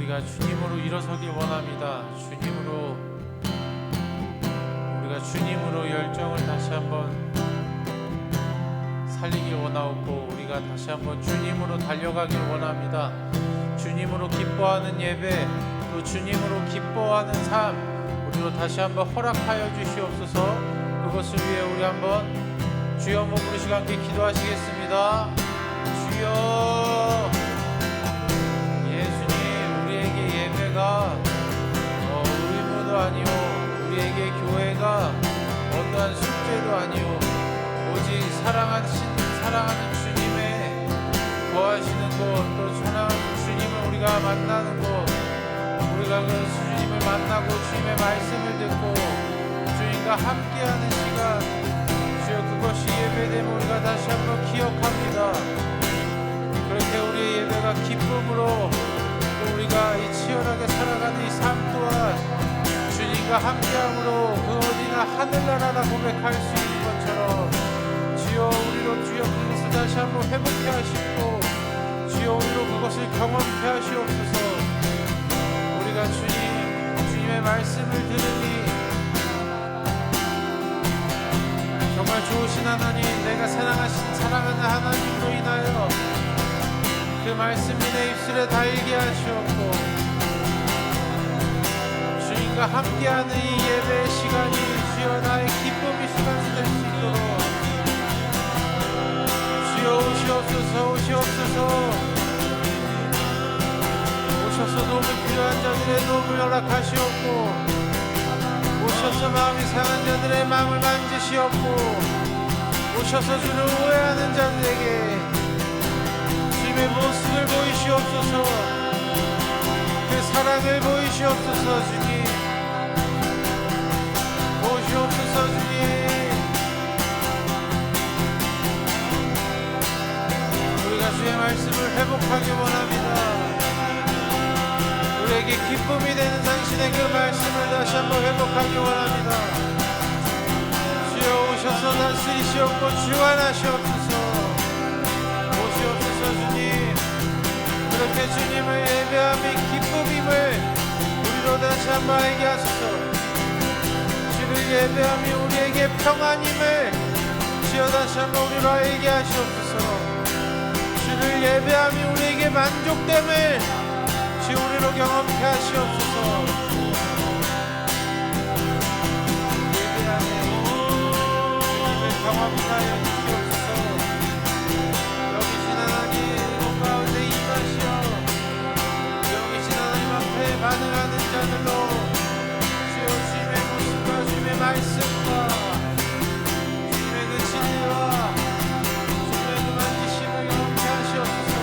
우리가 주님으로 일어서길 원합니다. 우리가 주님으로 열정을 다시 한번 살리길 원하고, 우리가 다시 한번 주님으로 달려가길 원합니다. 주님으로 기뻐하는 예배, 또 주님으로 기뻐하는 삶, 우리로 다시 한번 허락하여 주시옵소서. 그것을 위해 우리 한번 주여 한번 부르시고 함께 기도하시겠습니다. 주여, 예수님, 우리에게 예배가 의무도 아니오, 우리에게 교회가 어떠한 숙제도 아니오, 오직 사랑하는 주님의 거하시는 곳, 또 사랑하는 주님을 우리가 만나는 곳, 우리가 그 주님을 만나고 주님의 말씀을 듣고 주님과 함께하는 시간, 주여 그것이 예배됨을 우리가 다시 한번 기억합니다. 그렇게 우리의 예배가 기쁨으로, 또 우리가 이 치열하게 살아가는 이 삶 또한 주님과 함께함으로 그 어디나 하늘나라라 고백할 수 있는 것처럼, 주여 우리로 주여 그것을 다시 한번 회복해 하시고, 주여 우리로 그것을 경험케 하시옵소서. 우리가 주님의 말씀을 들으니 정말 좋으신 하나님, 내가 사랑하는 하나님으로 인하여 그 말씀이 내 입술에 달게 하시옵고, 주님과 함께하는 이 예배의 시간이 주여 나의 기쁨의 시간이 될 수 있도록 주여 오시옵소서. 오셔서 도움이 필요한 자들의 도움을 허락하시옵고, 오셔서 마음이 상한 자들의 마음을 만지시옵고, 오셔서 주를 오해하는 자들에게 주님의 모습을 보이시옵소서. 그 사랑을 보이시옵소서. 주님 오시옵소서. 주님, 우리가 주의 말씀을 회복하기 원합니다. 우리에게 기쁨이 되는 당신의 그 말씀을 다시 한번 회복하기 원합니다. 주여 오셔서 다스리시옵고 주관하시옵소서. 오시옵소서. 주님, 그렇게 주님을 예배함이 기쁨임을 우리로 다시 한번 알게 하소서. 주를 예배함이 우리에게 평안임을 주여 다시 한번 우리로 알게 하시옵소서. 주를 예배함이 우리에게 만족됨을 주여 우리로 경험케 하시옵소서. 예배함에 주님을 경험하여 주시옵소서. 여기신 하나님 온 가운데 임하시어 여기신 하나님 앞에 반응하는 자들로 주여 주님의 모습과 주님의 말씀과 주님의 그 진리와 주님의 그 만지심을 경험케 하시옵소서.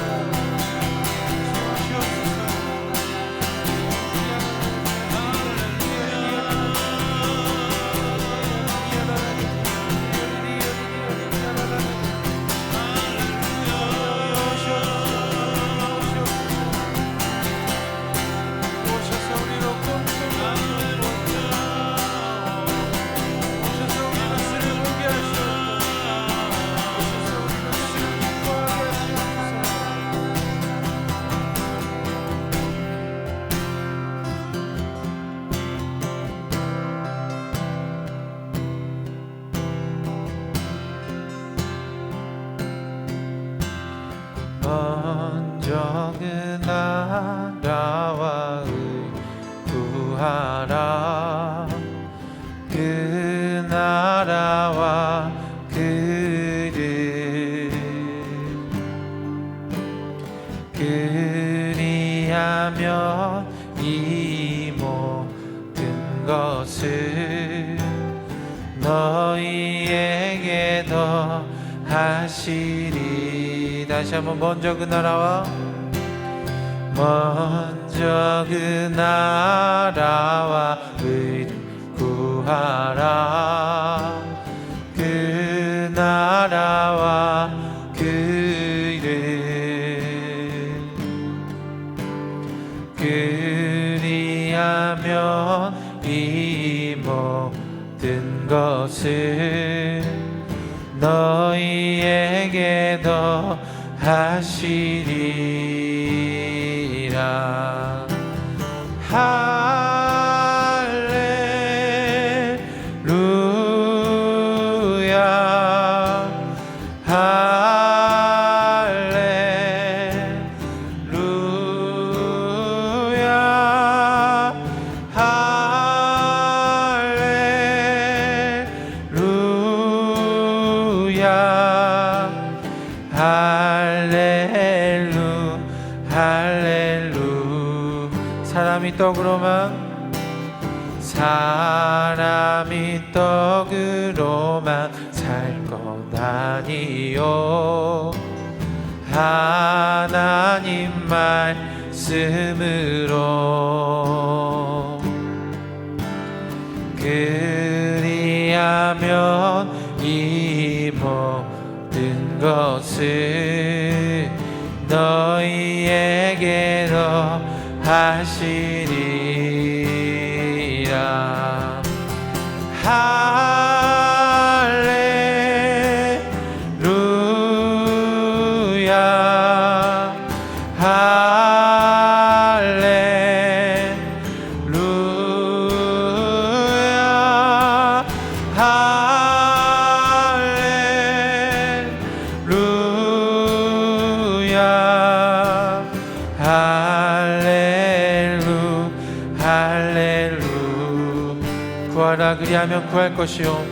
먼저 그 나라와 구하라. 그 나라와 그를 그리하면 이 모든 것을 너희에게 더하시리. 다시 한번 먼저 그 나라와 의를 구하라. 그 나라와 그를 그리하면 이 모든 것을 너희에게 더하시리라. 사람이 떡으로만 살 것 아니요 하나님 말씀으로 그리하면 이 모든 것을 너희에게로 하시리라. 할렐루야 할렐루야 할렐루야 할렐루. 구하라 그리하면 구할 것이요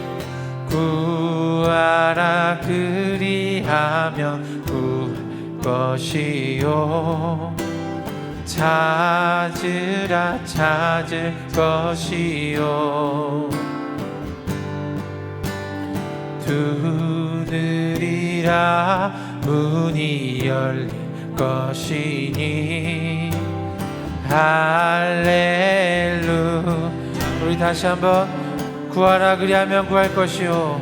구하라 그리하면 구할 것이요 찾으라 찾을 것이요 두드리라 문이 열릴 것이니 할렐루야. 우리 다시 한번 구하라 그리하면 구할 것이요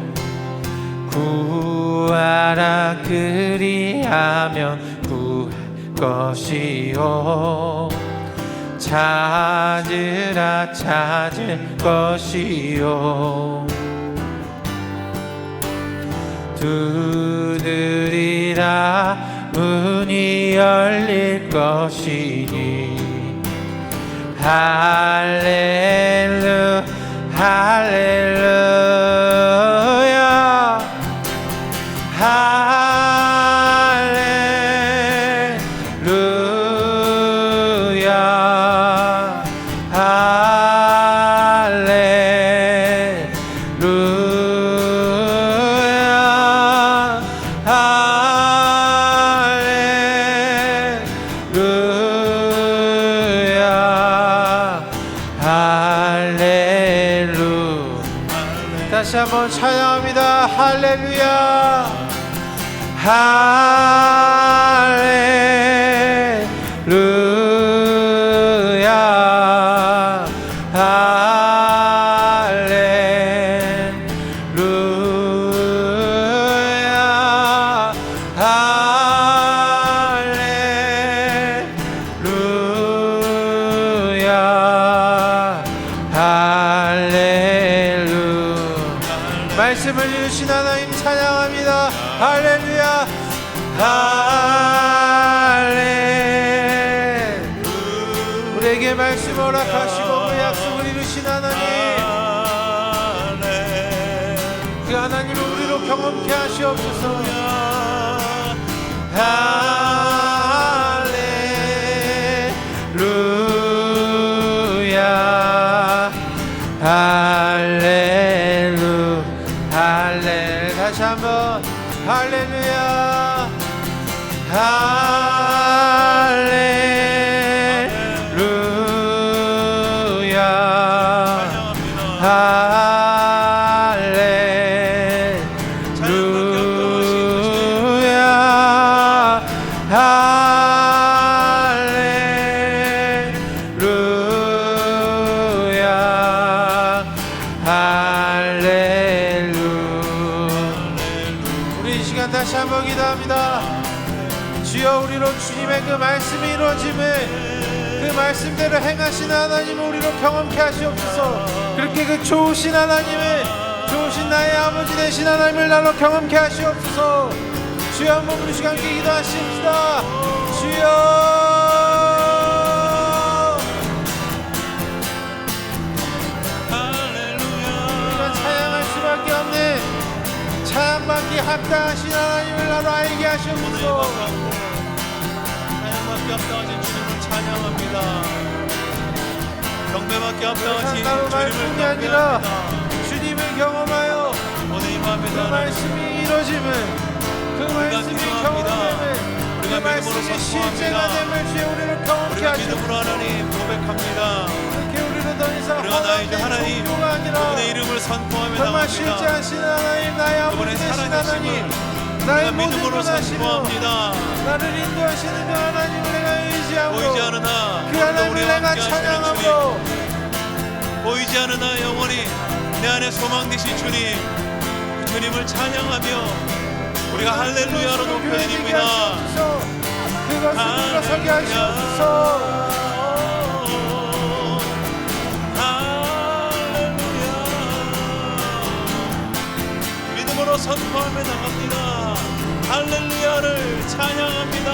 구하라 그리하면 구할 것이요 찾으라 찾을 것이요 두드리라 문이 열릴 것이니 할렐루야 할렐루야 할렐루야 할렐루야 할렐루야. 다시 한번 찬양합니다. 할렐루야 할렐루야 할렐루야 할렐루야 할렐루야. 말씀을 이루신 하나님 찬양합니다. 할렐루야 할렐루야. 우리에게 말씀 허락하시고 그 약속을 이루신 하나님, 그 하나님을 우리로 경험케 하시옵소서. 할렐루야 할렐루야 할렐루야. 다시 한번 할렐루야 할렐루야 할렐루야 할렐루야 할렐루야. 우리 이 시간 다시 한번 기도합니다. 주여, 우리로 주님의 그 말씀이 이루어짐을, 그 말씀대로 행하신 하나님을 우리로 경험케 하시옵소서. 그렇게 그 좋으신 하나님을, 좋으신 나의 아버지 되신 하나님을 나로 경험케 하시옵소서. 주여, 한번 우리 시간 함께 기도하십시다. 주여 살기 합당하신 하나님을 나로 알게 하시옵소서. 찬양받기 합당하신 주님을 찬양합니다. 경배받기 합당하신 나로 주님을 말씀이 아니라 경배합니다. 주님을 경험하여 오늘 이 그 밤에 말씀이 이루어짐을, 그 말씀이 경험됨을, 그 말씀이 실제가 됨을 주여 우리를 경험케 우리가 하시옵소서. 믿음으로 하나님 고백합니다. 이렇게 우리는 더 이상 우리가 나이제 하나님 정도가 아니라 그분의 이름을 선포하며 정말 실제 나갑니다. 하신 하나님, 나의 아버지 그분의 되신 살아계심을 하나님, 우리가 나의 모든 믿음으로 것 하시며 선포합니다. 나를 인도하시는 그 하나님을 내가 의지하고 보이지 않으나 그 하나님을 우리와 내가 함께 하시는 찬양하고 주님, 보이지 않으나 영원히 내 안에 소망 되신 주님, 그 주님을 찬양하며 우리가 할렐루야로 높여드립니다. 그것을 물러서게 하시옵소서. 믿음으로 선포하며 나갑니다. 할렐루야를 찬양합니다.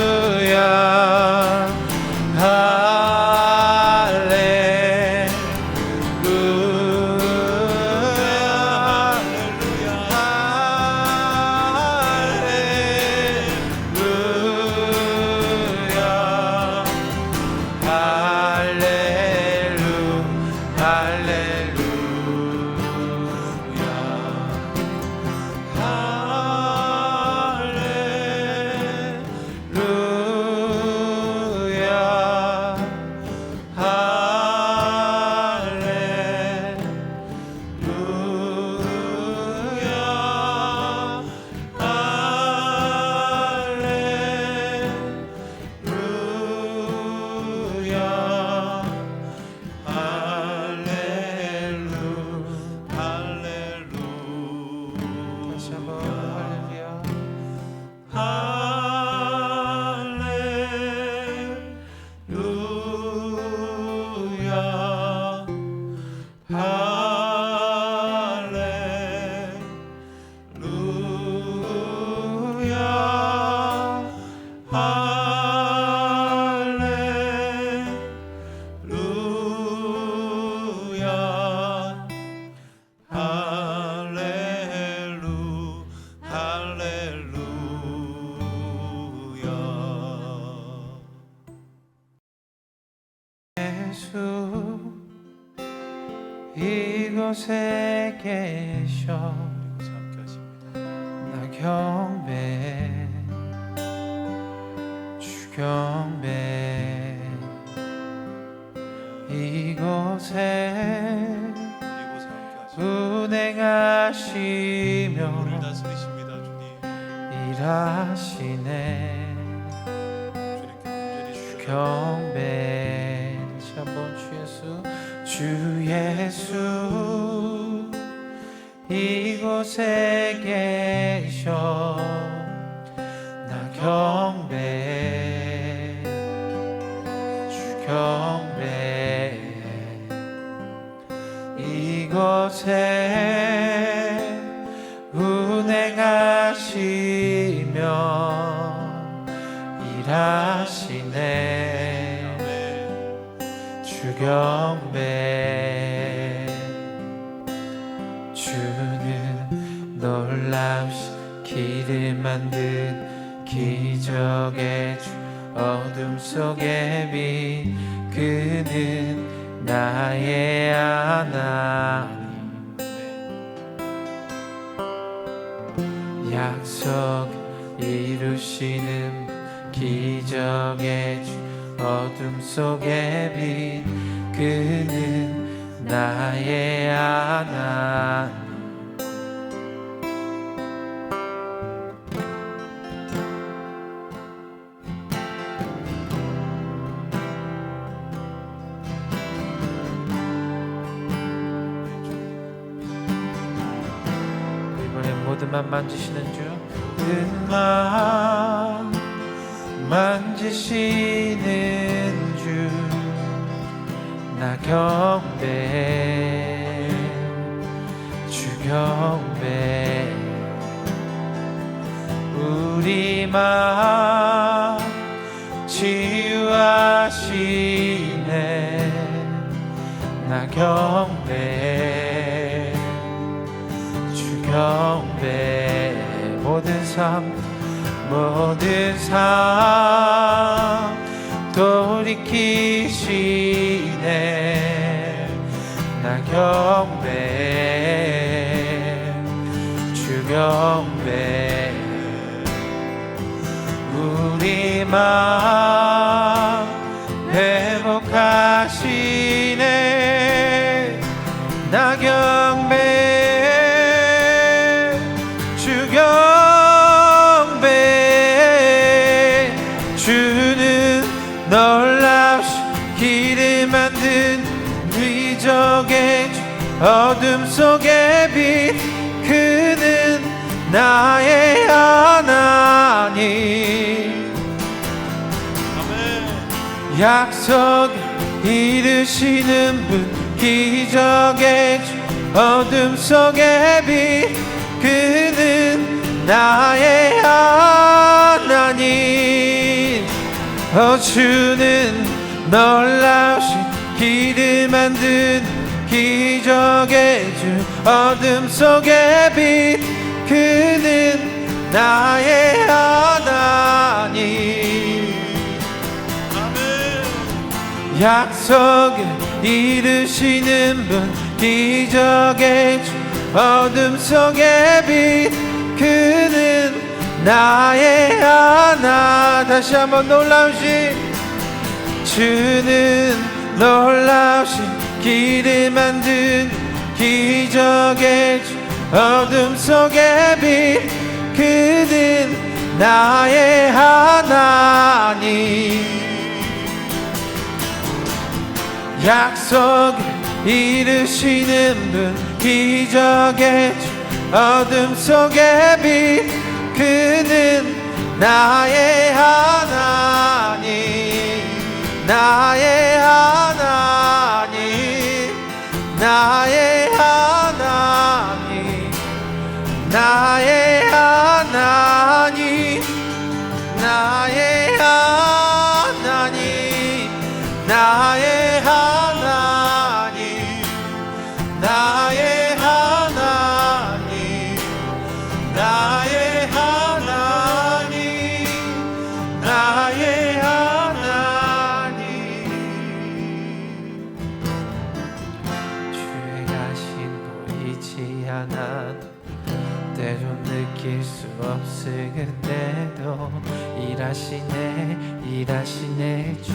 할렐루야, 이곳에 계셔 나 경배 주 경배 이곳에 운행하시며 우리를 다스리십니다. 주님 일하시네 주 경배 다시 한번 주 예수 이곳에 계셔 나 경배 주 경배 이곳에 운행하시며 일하시네 주 경배 주는 놀라우신 길을 만든 기적의 주 어둠 속의 빛 그는 나의 하나님 약속 이루시는 기적의 주 어둠 속의 빛 그는 나의 하나님 이번엔 모든 맘 만지시는 주 모든 맘 만지시는 주 나 경배 주 경배 우리 맘 치유하시네 나 경배 주 경배 모든 삶 돌이키시네 나 경배 주 경배 우리 마음 회복하시네 나 경배 주 경배 주는 놀랍신 길을 만든 기적의 주 어둠 속의 빛 그는 나의 하나님 약속 이루시는 분 기적의 주 어둠 속의 빛 그는 나의 하나님 주는 놀라우신 길을 만든 기적의 주 어둠 속의 빛 그는 나의 하나님 약속을 이루시는 분 기적의 주 어둠 속의 빛 그는 나의 하나 다시 한번 놀라우신 주는 놀라우신 길을 만든 기적의 주 어둠 속의 빛 그는 나의 하나님 약속을 이루시는 분 기적의 주 어둠 속의 빛 그는 나의 하나님 나의 하나님 나의 하나님 나의 하나님 나의 하나님 나의 하나님 나의 하나님 나의 하나님 나의 하나님 주의 가신 보이지 않아도 때론 느낄 수 없을 그때도 일하시네 주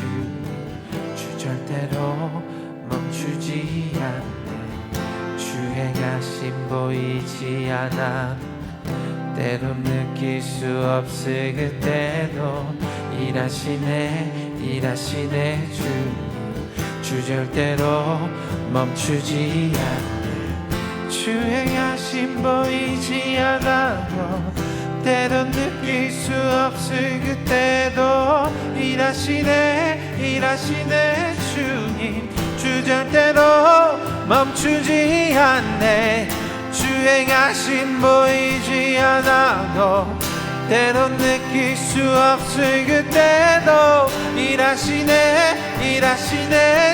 절대로 멈추지 않네 주의 가심 보이지 않아 때론 느낄 수 없을 그때도 일하시네 주 절대로 멈추지 않네 주의 가심 보이지 않아도 때론 느낄 수 없을 그때도 일하시네 주님 주 절대로 멈추지 않네 주의 가심 보이지 않아도 때론 느낄 수 없을 그때도 일하시네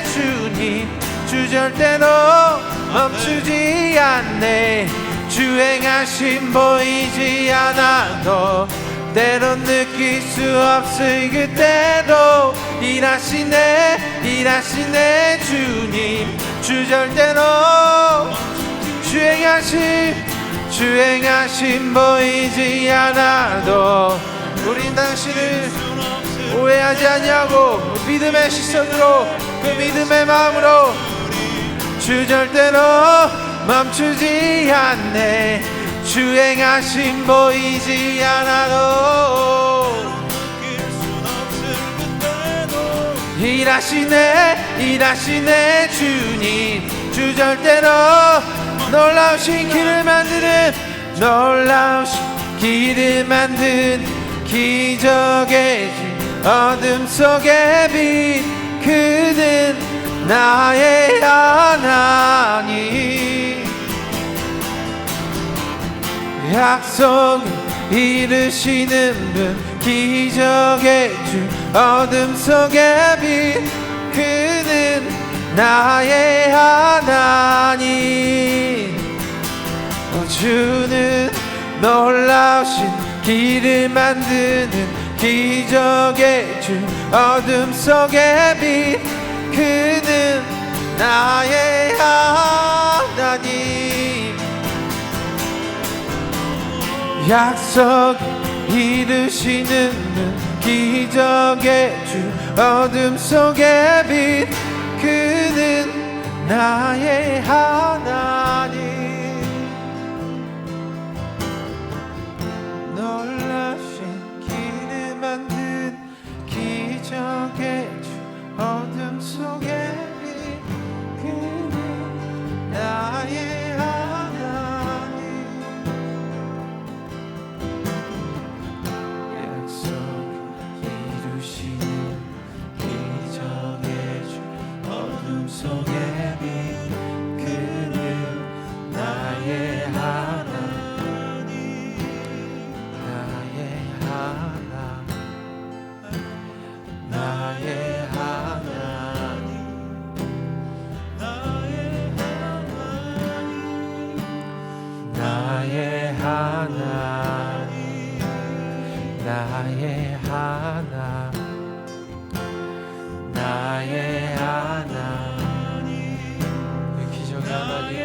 주님 주 절대로 멈추지 않네 주의 가심 보이지 않아도 때론 느낄 수 없을 그때도 일하시네 주님 주 절대로 주의 가심 보이지 않아도 우린 당신을 오해하지 않냐고 믿음의 시선으로 그 믿음의 마음으로 주 절대로 멈추지 않네 주의 가심 보이지 않아도 일하시네 주님 주 절대로 놀라우신 길을 만든 기적의 주 어둠 속의 빛 그는 나의 하나님 약속을 이루시는 분 기적의 주 어둠 속의 빛 그는 나의 하나님 주는 놀라우신 길을 만드는 기적의 주, 어둠 속의 빛. 그는 나의 하나님, 약속 이루시는 기적의 주, 어둠 속의 빛. 그는 나의 하나님, 놀라신 길을 만든 기적의 주, 어둠 속의 빛. 그는 나의 하나님, 약속 이루시는 기적의 주, 어둠 속의 빛. 그는 나의 하나님, 나의 하나님, 나의 하나님, 나의 하나님, 나의 하나님, 나의 하나님. 기적의 하나님,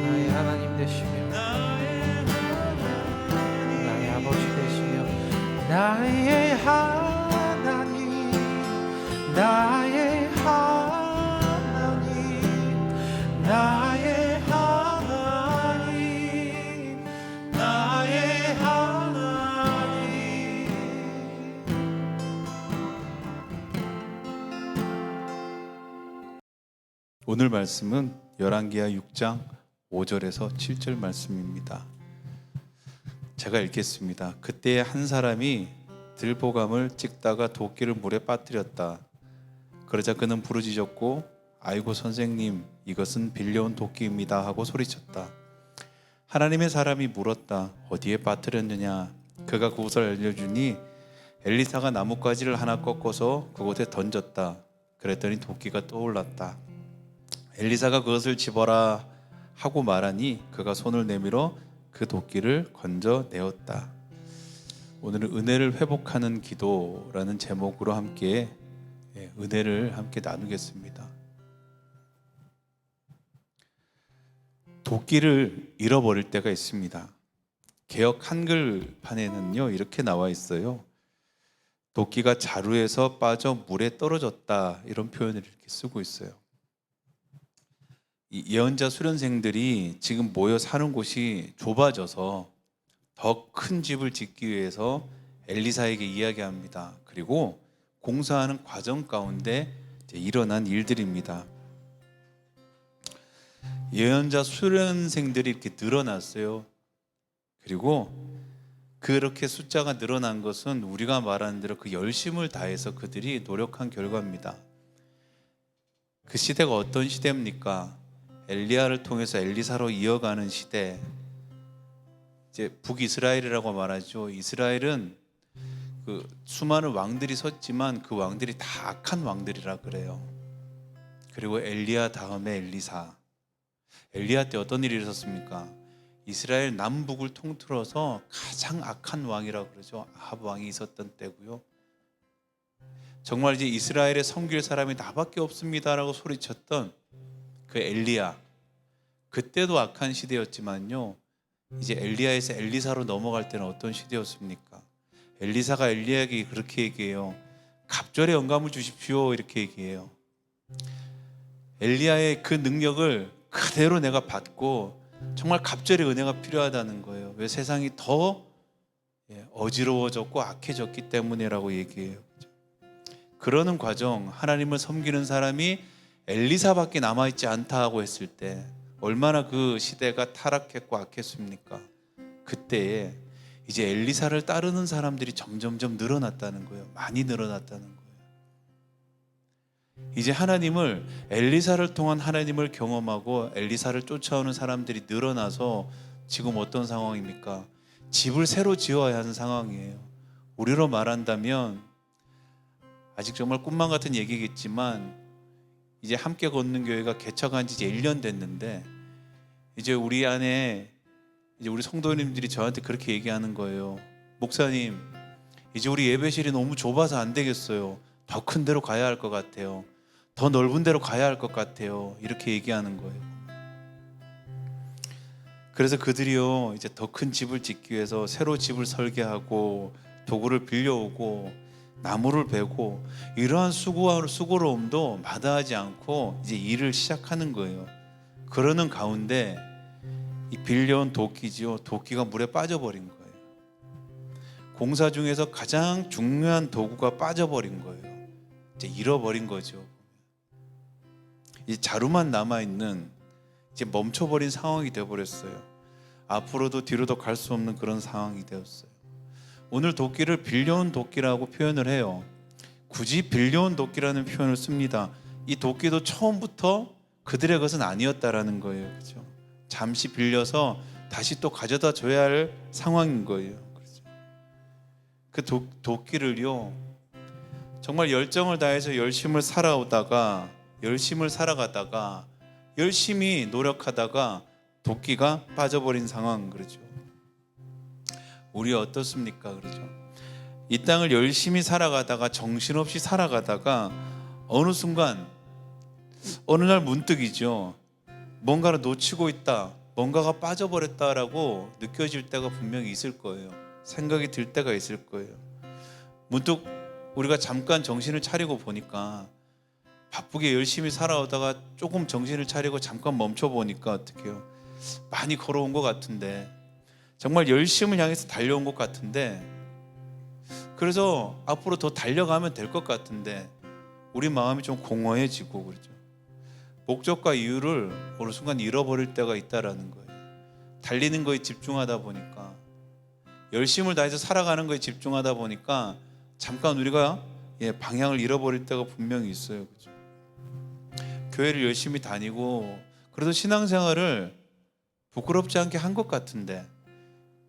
나의 하나님 되시며, 나의 아버지 되시며, 나의 하나님, 나의 하나님, 나의 하나님, 나의 하나님. 오늘 말씀은 열왕기하 6장 5절에서 7절 말씀입니다. 제가 읽겠습니다. 그때 한 사람이 들보감을 찍다가 도끼를 물에 빠뜨렸다. 그러자 그는 부르짖었고, 아이고 선생님, 이것은 빌려온 도끼입니다 하고 소리쳤다. 하나님의 사람이 물었다. 어디에 빠뜨렸느냐? 그가 그곳을 알려주니 엘리사가 나뭇가지를 하나 꺾어서 그곳에 던졌다. 그랬더니 도끼가 떠올랐다. 엘리사가 그것을 집어라 하고 말하니 그가 손을 내밀어 그 도끼를 건져내었다. 오늘은 은혜를 회복하는 기도라는 제목으로 함께 은혜를 함께 나누겠습니다. 도끼를 잃어버릴 때가 있습니다. 개역 한글판에는요 이렇게 나와 있어요. 도끼가 자루에서 빠져 물에 떨어졌다, 이런 표현을 이렇게 쓰고 있어요. 이 예언자 수련생들이 지금 모여 사는 곳이 좁아져서 더 큰 집을 짓기 위해서 엘리사에게 이야기합니다. 그리고 공사하는 과정 가운데 일어난 일들입니다. 예언자 수련생들이 이렇게 늘어났어요. 그리고 그렇게 숫자가 늘어난 것은 우리가 말하는 대로 그 열심을 다해서 그들이 노력한 결과입니다. 그 시대가 어떤 시대입니까? 엘리야를 통해서 엘리사로 이어가는 시대. 이제 북이스라엘이라고 말하죠. 이스라엘은 그 수많은 왕들이 섰지만 그 왕들이 다 악한 왕들이라 그래요. 그리고 엘리야 다음에 엘리사. 엘리야 때 어떤 일이 있었습니까? 이스라엘 남북을 통틀어서 가장 악한 왕이라고 그러죠. 아합 왕이 있었던 때고요. 정말 이제 이스라엘에 섬길 사람이 나밖에 없습니다라고 소리쳤던 그 엘리야. 그때도 악한 시대였지만요, 이제 엘리야에서 엘리사로 넘어갈 때는 어떤 시대였습니까? 엘리사가 엘리야에게 그렇게 얘기해요. 갑절의 영감을 주십시오, 이렇게 얘기해요. 엘리야의 그 능력을 그대로 내가 받고 정말 갑절의 은혜가 필요하다는 거예요. 왜? 세상이 더 어지러워졌고 악해졌기 때문이라고 얘기해요. 그러는 과정, 하나님을 섬기는 사람이 엘리사밖에 남아있지 않다고 했을 때 얼마나 그 시대가 타락했고 악했습니까? 그때에 이제 엘리사를 따르는 사람들이 점점점 늘어났다는 거예요. 많이 늘어났다는 거예요. 이제 하나님을, 엘리사를 통한 하나님을 경험하고 엘리사를 쫓아오는 사람들이 늘어나서 지금 어떤 상황입니까? 집을 새로 지어야 하는 상황이에요. 우리로 말한다면 아직 정말 꿈만 같은 얘기겠지만 이제 함께 걷는 교회가 개척한 지 이제 1년 됐는데 이제 우리 안에 이제 우리 성도님들이 저한테 그렇게 얘기하는 거예요. 목사님, 이제 우리 예배실이 너무 좁아서 안 되겠어요. 더 큰 데로 가야 할 것 같아요. 더 넓은 데로 가야 할 것 같아요. 이렇게 얘기하는 거예요. 그래서 그들이요, 이제 더 큰 집을 짓기 위해서 새로 집을 설계하고 도구를 빌려오고 나무를 베고 이러한 수고로움도 마다하지 않고 이제 일을 시작하는 거예요. 그러는 가운데 이 빌려온 도끼지요, 도끼가 물에 빠져버린 거예요. 공사 중에서 가장 중요한 도구가 빠져버린 거예요. 이제 잃어버린 거죠. 이 자루만 남아있는, 이제 멈춰버린 상황이 되어버렸어요. 앞으로도 뒤로도 갈 수 없는 그런 상황이 되었어요. 오늘 도끼를 빌려온 도끼라고 표현을 해요. 굳이 빌려온 도끼라는 표현을 씁니다. 이 도끼도 처음부터 그들의 것은 아니었다라는 거예요. 그렇죠? 잠시 빌려서 다시 또 가져다 줘야 할 상황인 거예요. 그렇죠? 그 도끼를요, 정말 열정을 다해서 열심을 살아가다가 열심히 노력하다가 도끼가 빠져버린 상황. 그렇죠? 우리 어떻습니까? 그렇죠? 이 땅을 열심히 살아가다가 정신없이 살아가다가 어느 순간 어느 날 문득이죠, 뭔가를 놓치고 있다, 뭔가가 빠져버렸다라고 느껴질 때가 분명히 있을 거예요. 생각이 들 때가 있을 거예요. 문득 우리가 잠깐 정신을 차리고 보니까, 바쁘게 열심히 살아오다가 조금 정신을 차리고 잠깐 멈춰 보니까 어떡해요? 많이 걸어온 것 같은데, 정말 열심을 향해서 달려온 것 같은데, 그래서 앞으로 더 달려가면 될 것 같은데 우리 마음이 좀 공허해지고, 그렇죠? 목적과 이유를 어느 순간 잃어버릴 때가 있다라는 거예요. 달리는 거에 집중하다 보니까, 열심을 다해서 살아가는 거에 집중하다 보니까 잠깐 우리가 방향을 잃어버릴 때가 분명히 있어요. 그렇죠? 교회를 열심히 다니고 그래도 신앙생활을 부끄럽지 않게 한 것 같은데,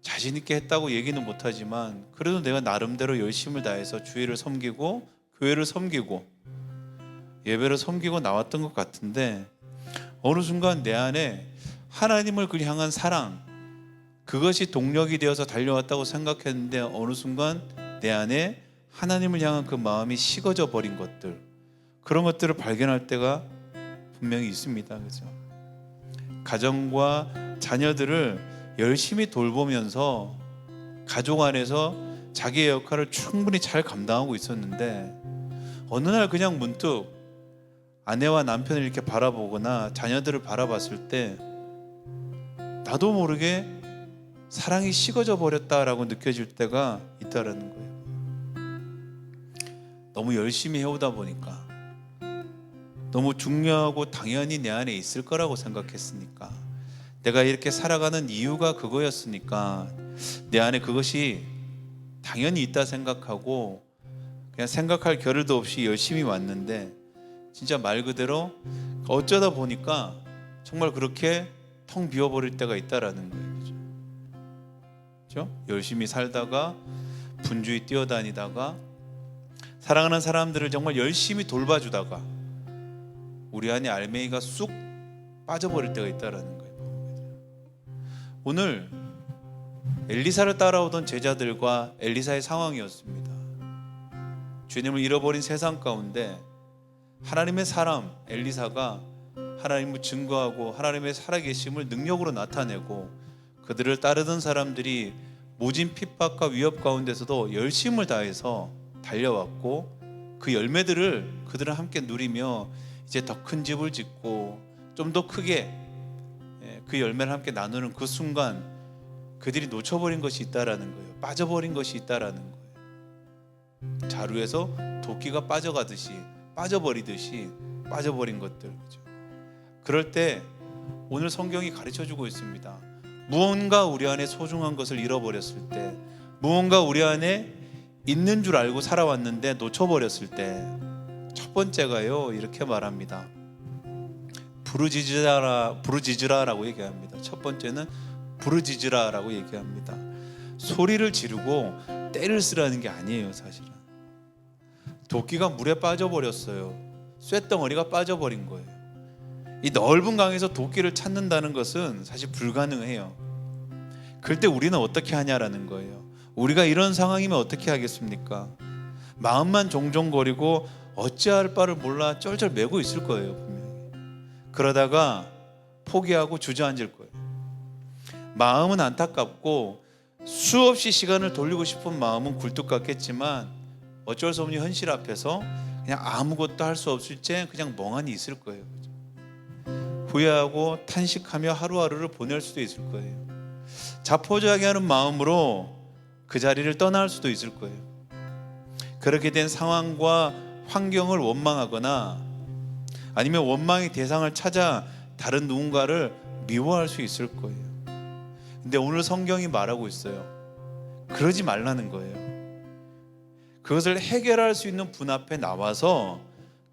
자신 있게 했다고 얘기는 못하지만 그래도 내가 나름대로 열심을 다해서 주의를 섬기고 교회를 섬기고 예배를 섬기고 나왔던 것 같은데, 어느 순간 내 안에 하나님을 향한 사랑, 그것이 동력이 되어서 달려왔다고 생각했는데 어느 순간 내 안에 하나님을 향한 그 마음이 식어져 버린 것들, 그런 것들을 발견할 때가 분명히 있습니다. 그렇죠? 가정과 자녀들을 열심히 돌보면서 가족 안에서 자기의 역할을 충분히 잘 감당하고 있었는데, 어느 날 그냥 문득 아내와 남편을 이렇게 바라보거나 자녀들을 바라봤을 때 나도 모르게 사랑이 식어져 버렸다라고 느껴질 때가 있다라는 거예요. 너무 열심히 해오다 보니까, 너무 중요하고 당연히 내 안에 있을 거라고 생각했으니까, 내가 이렇게 살아가는 이유가 그거였으니까 내 안에 그것이 당연히 있다 생각하고 그냥 생각할 겨를도 없이 열심히 왔는데, 진짜 말 그대로 어쩌다 보니까 정말 그렇게 텅 비어버릴 때가 있다라는 거예요. 그렇죠? 그렇죠? 열심히 살다가 분주히 뛰어다니다가 사랑하는 사람들을 정말 열심히 돌봐주다가 우리 안에 알맹이가 쑥 빠져버릴 때가 있다라는 거예요. 오늘 엘리사를 따라오던 제자들과 엘리사의 상황이었습니다. 주님을 잃어버린 세상 가운데 하나님의 사람 엘리사가 하나님을 증거하고 하나님의 살아계심을 능력으로 나타내고, 그들을 따르던 사람들이 모진 핍박과 위협 가운데서도 열심을 다해서 달려왔고, 그 열매들을 그들은 함께 누리며 이제 더 큰 집을 짓고 좀 더 크게 그 열매를 함께 나누는 그 순간, 그들이 놓쳐버린 것이 있다라는 거예요. 빠져버린 것이 있다라는 거예요. 자루에서 도끼가 빠져가듯이 빠져버리듯이 빠져버린 것들. 그렇죠? 그럴 때 오늘 성경이 가르쳐주고 있습니다. 무언가 우리 안에 소중한 것을 잃어버렸을 때, 무언가 우리 안에 있는 줄 알고 살아왔는데 놓쳐버렸을 때, 첫 번째가요, 이렇게 말합니다. 부르짖으라라고 얘기합니다. 첫 번째는 부르짖으라라고 얘기합니다. 소리를 지르고 떼를 쓰라는 게 아니에요. 사실은 도끼가 물에 빠져버렸어요. 쇳덩어리가 빠져버린 거예요. 이 넓은 강에서 도끼를 찾는다는 것은 사실 불가능해요. 그럴 때 우리는 어떻게 하냐라는 거예요. 우리가 이런 상황이면 어떻게 하겠습니까? 마음만 종종거리고 어찌할 바를 몰라 쩔쩔매고 있을 거예요, 분명히. 그러다가 포기하고 주저앉을 거예요. 마음은 안타깝고 수없이 시간을 돌리고 싶은 마음은 굴뚝 같겠지만 어쩔 수 없는 현실 앞에서 그냥 아무것도 할 수 없을 때 그냥 멍하니 있을 거예요. 후회하고 탄식하며 하루하루를 보낼 수도 있을 거예요. 자포자기하는 마음으로 그 자리를 떠날 수도 있을 거예요. 그렇게 된 상황과 환경을 원망하거나 아니면 원망의 대상을 찾아 다른 누군가를 미워할 수 있을 거예요. 근데 오늘 성경이 말하고 있어요. 그러지 말라는 거예요. 그것을 해결할 수 있는 분 앞에 나와서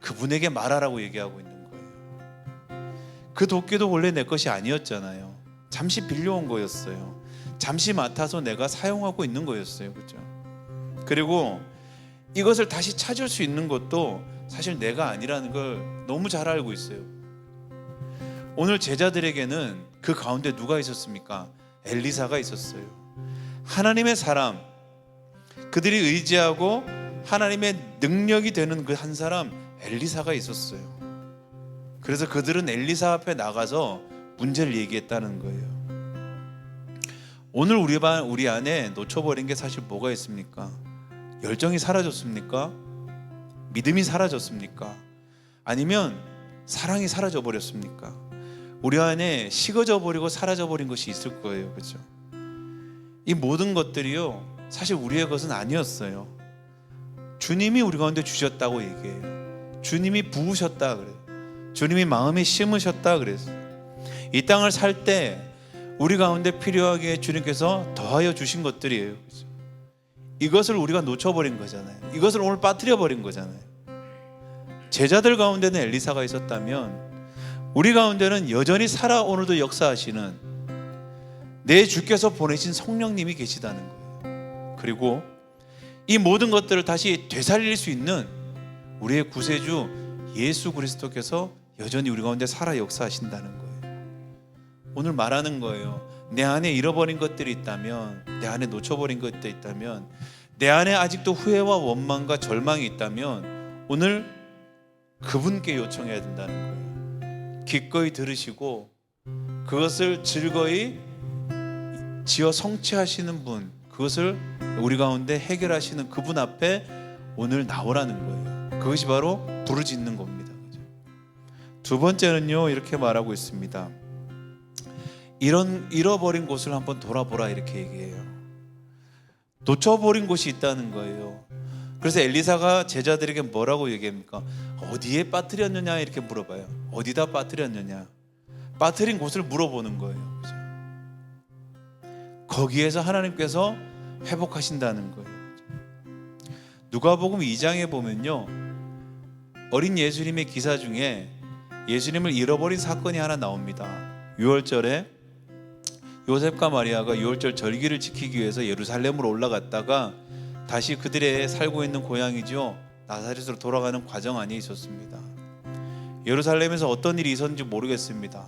그분에게 말하라고 얘기하고 있는 거예요. 그 도끼도 원래 내 것이 아니었잖아요. 잠시 빌려온 거였어요. 잠시 맡아서 내가 사용하고 있는 거였어요. 그렇죠? 그리고 이것을 다시 찾을 수 있는 것도 사실 내가 아니라는 걸 너무 잘 알고 있어요. 오늘 제자들에게는 그 가운데 누가 있었습니까? 엘리사가 있었어요. 하나님의 사람, 그들이 의지하고 하나님의 능력이 되는 그 한 사람 엘리사가 있었어요. 그래서 그들은 엘리사 앞에 나가서 문제를 얘기했다는 거예요. 오늘 우리 안에 놓쳐버린 게 사실 뭐가 있습니까? 열정이 사라졌습니까? 믿음이 사라졌습니까? 아니면 사랑이 사라져 버렸습니까? 우리 안에 식어져 버리고 사라져 버린 것이 있을 거예요. 그렇죠? 이 모든 것들이요 사실 우리의 것은 아니었어요. 주님이 우리 가운데 주셨다고 얘기해요. 주님이 부으셨다 그래요. 주님이 마음에 심으셨다 그랬어요. 이 땅을 살 때 우리 가운데 필요하게 주님께서 더하여 주신 것들이에요. 그렇죠? 이것을 우리가 놓쳐버린 거잖아요. 이것을 오늘 빠뜨려 버린 거잖아요. 제자들 가운데는 엘리사가 있었다면 우리 가운데는 여전히 살아 오늘도 역사하시는 내 주께서 보내신 성령님이 계시다는 거예요. 그리고 이 모든 것들을 다시 되살릴 수 있는 우리의 구세주 예수 그리스도께서 여전히 우리 가운데 살아 역사하신다는 거예요. 오늘 말하는 거예요. 내 안에 잃어버린 것들이 있다면, 내 안에 놓쳐버린 것들이 있다면, 내 안에 아직도 후회와 원망과 절망이 있다면 오늘 그분께 요청해야 된다는 거예요. 기꺼이 들으시고 그것을 즐거이 지어 성취하시는 분, 그것을 우리 가운데 해결하시는 그분 앞에 오늘 나오라는 거예요. 그것이 바로 부르짖는 겁니다. 두 번째는요, 이렇게 말하고 있습니다. 이런 잃어버린 곳을 한번 돌아보라 이렇게 얘기해요. 놓쳐버린 곳이 있다는 거예요. 그래서 엘리사가 제자들에게 뭐라고 얘기합니까? 어디에 빠뜨렸느냐 이렇게 물어봐요. 어디다 빠뜨렸느냐? 빠뜨린 곳을 물어보는 거예요. 그렇죠? 거기에서 하나님께서 회복하신다는 거예요. 누가복음 2장에 보면요, 어린 예수님의 기사 중에 예수님을 잃어버린 사건이 하나 나옵니다. 6월절에 요셉과 마리아가 6월절 절기를 지키기 위해서 예루살렘으로 올라갔다가 다시 그들의 살고 있는 고향이죠, 나사렛으로 돌아가는 과정 안에 있었습니다. 예루살렘에서 어떤 일이 있었는지 모르겠습니다.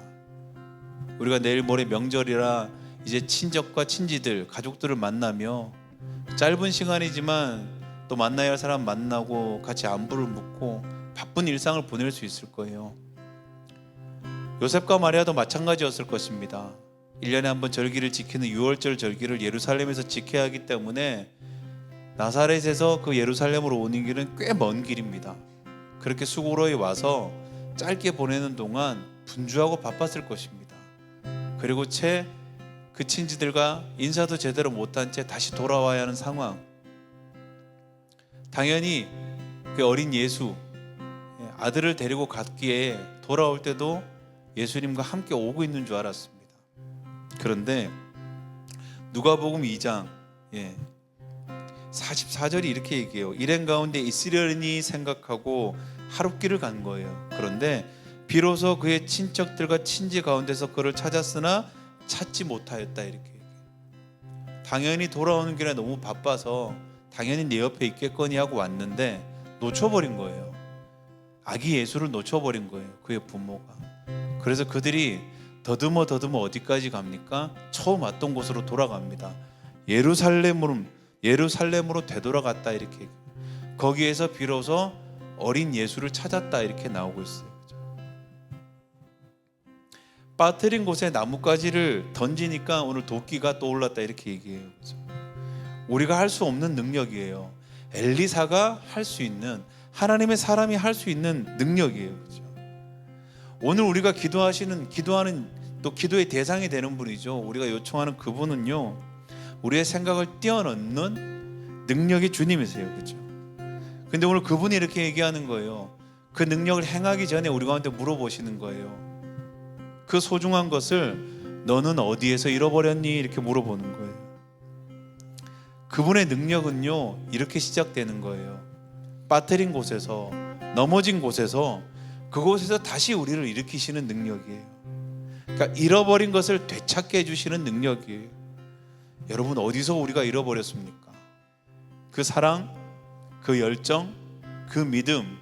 우리가 내일 모레 명절이라 이제 친척과 친지들, 가족들을 만나며 짧은 시간이지만 또 만나야 할 사람 만나고 같이 안부를 묻고 바쁜 일상을 보낼 수 있을 거예요. 요셉과 마리아도 마찬가지였을 것입니다. 1년에 한 번 절기를 지키는 6월절 절기를 예루살렘에서 지켜야 하기 때문에 나사렛에서 그 예루살렘으로 오는 길은 꽤 먼 길입니다. 그렇게 수고로에 와서 짧게 보내는 동안 분주하고 바빴을 것입니다. 그리고 채 그 친지들과 인사도 제대로 못한 채 다시 돌아와야 하는 상황. 당연히 그 어린 예수, 아들을 데리고 갔기에 돌아올 때도 예수님과 함께 오고 있는 줄 알았습니다. 그런데 누가복음 2장 44절이 이렇게 얘기해요. 일행 가운데 있으려니 생각하고 하룻길을 간 거예요. 그런데 비로소 그의 친척들과 친지 가운데서 그를 찾았으나 찾지 못하였다 이렇게 얘기해요. 당연히 돌아오는 길에 너무 바빠서 당연히 내 옆에 있겠거니 하고 왔는데 놓쳐버린 거예요. 아기 예수를 놓쳐버린 거예요. 그의 부모가. 그래서 그들이 더듬어 어디까지 갑니까? 처음 왔던 곳으로 돌아갑니다. 예루살렘으로 되돌아갔다 이렇게. 거기에서 비로소 어린 예수를 찾았다 이렇게 나오고 있어요. 빠뜨린 곳에 나뭇가지를 던지니까 오늘 도끼가 떠올랐다 이렇게 얘기해요. 우리가 할 수 없는 능력이에요. 엘리사가 할 수 있는, 하나님의 사람이 할 수 있는 능력이에요. 그렇죠? 오늘 우리가 기도하는 또 기도의 대상이 되는 분이죠. 우리가 요청하는 그분은요, 우리의 생각을 뛰어넘는 능력이 주님이세요. 그렇죠? 근데 오늘 그분이 이렇게 얘기하는 거예요. 그 능력을 행하기 전에 우리 가운데 물어보시는 거예요. 그 소중한 것을 너는 어디에서 잃어버렸니? 이렇게 물어보는 거예요. 그분의 능력은요, 이렇게 시작되는 거예요. 빠뜨린 곳에서, 넘어진 곳에서, 그곳에서 다시 우리를 일으키시는 능력이에요. 그러니까 잃어버린 것을 되찾게 해주시는 능력이에요. 여러분, 어디서 우리가 잃어버렸습니까? 그 사랑, 그 열정, 그 믿음,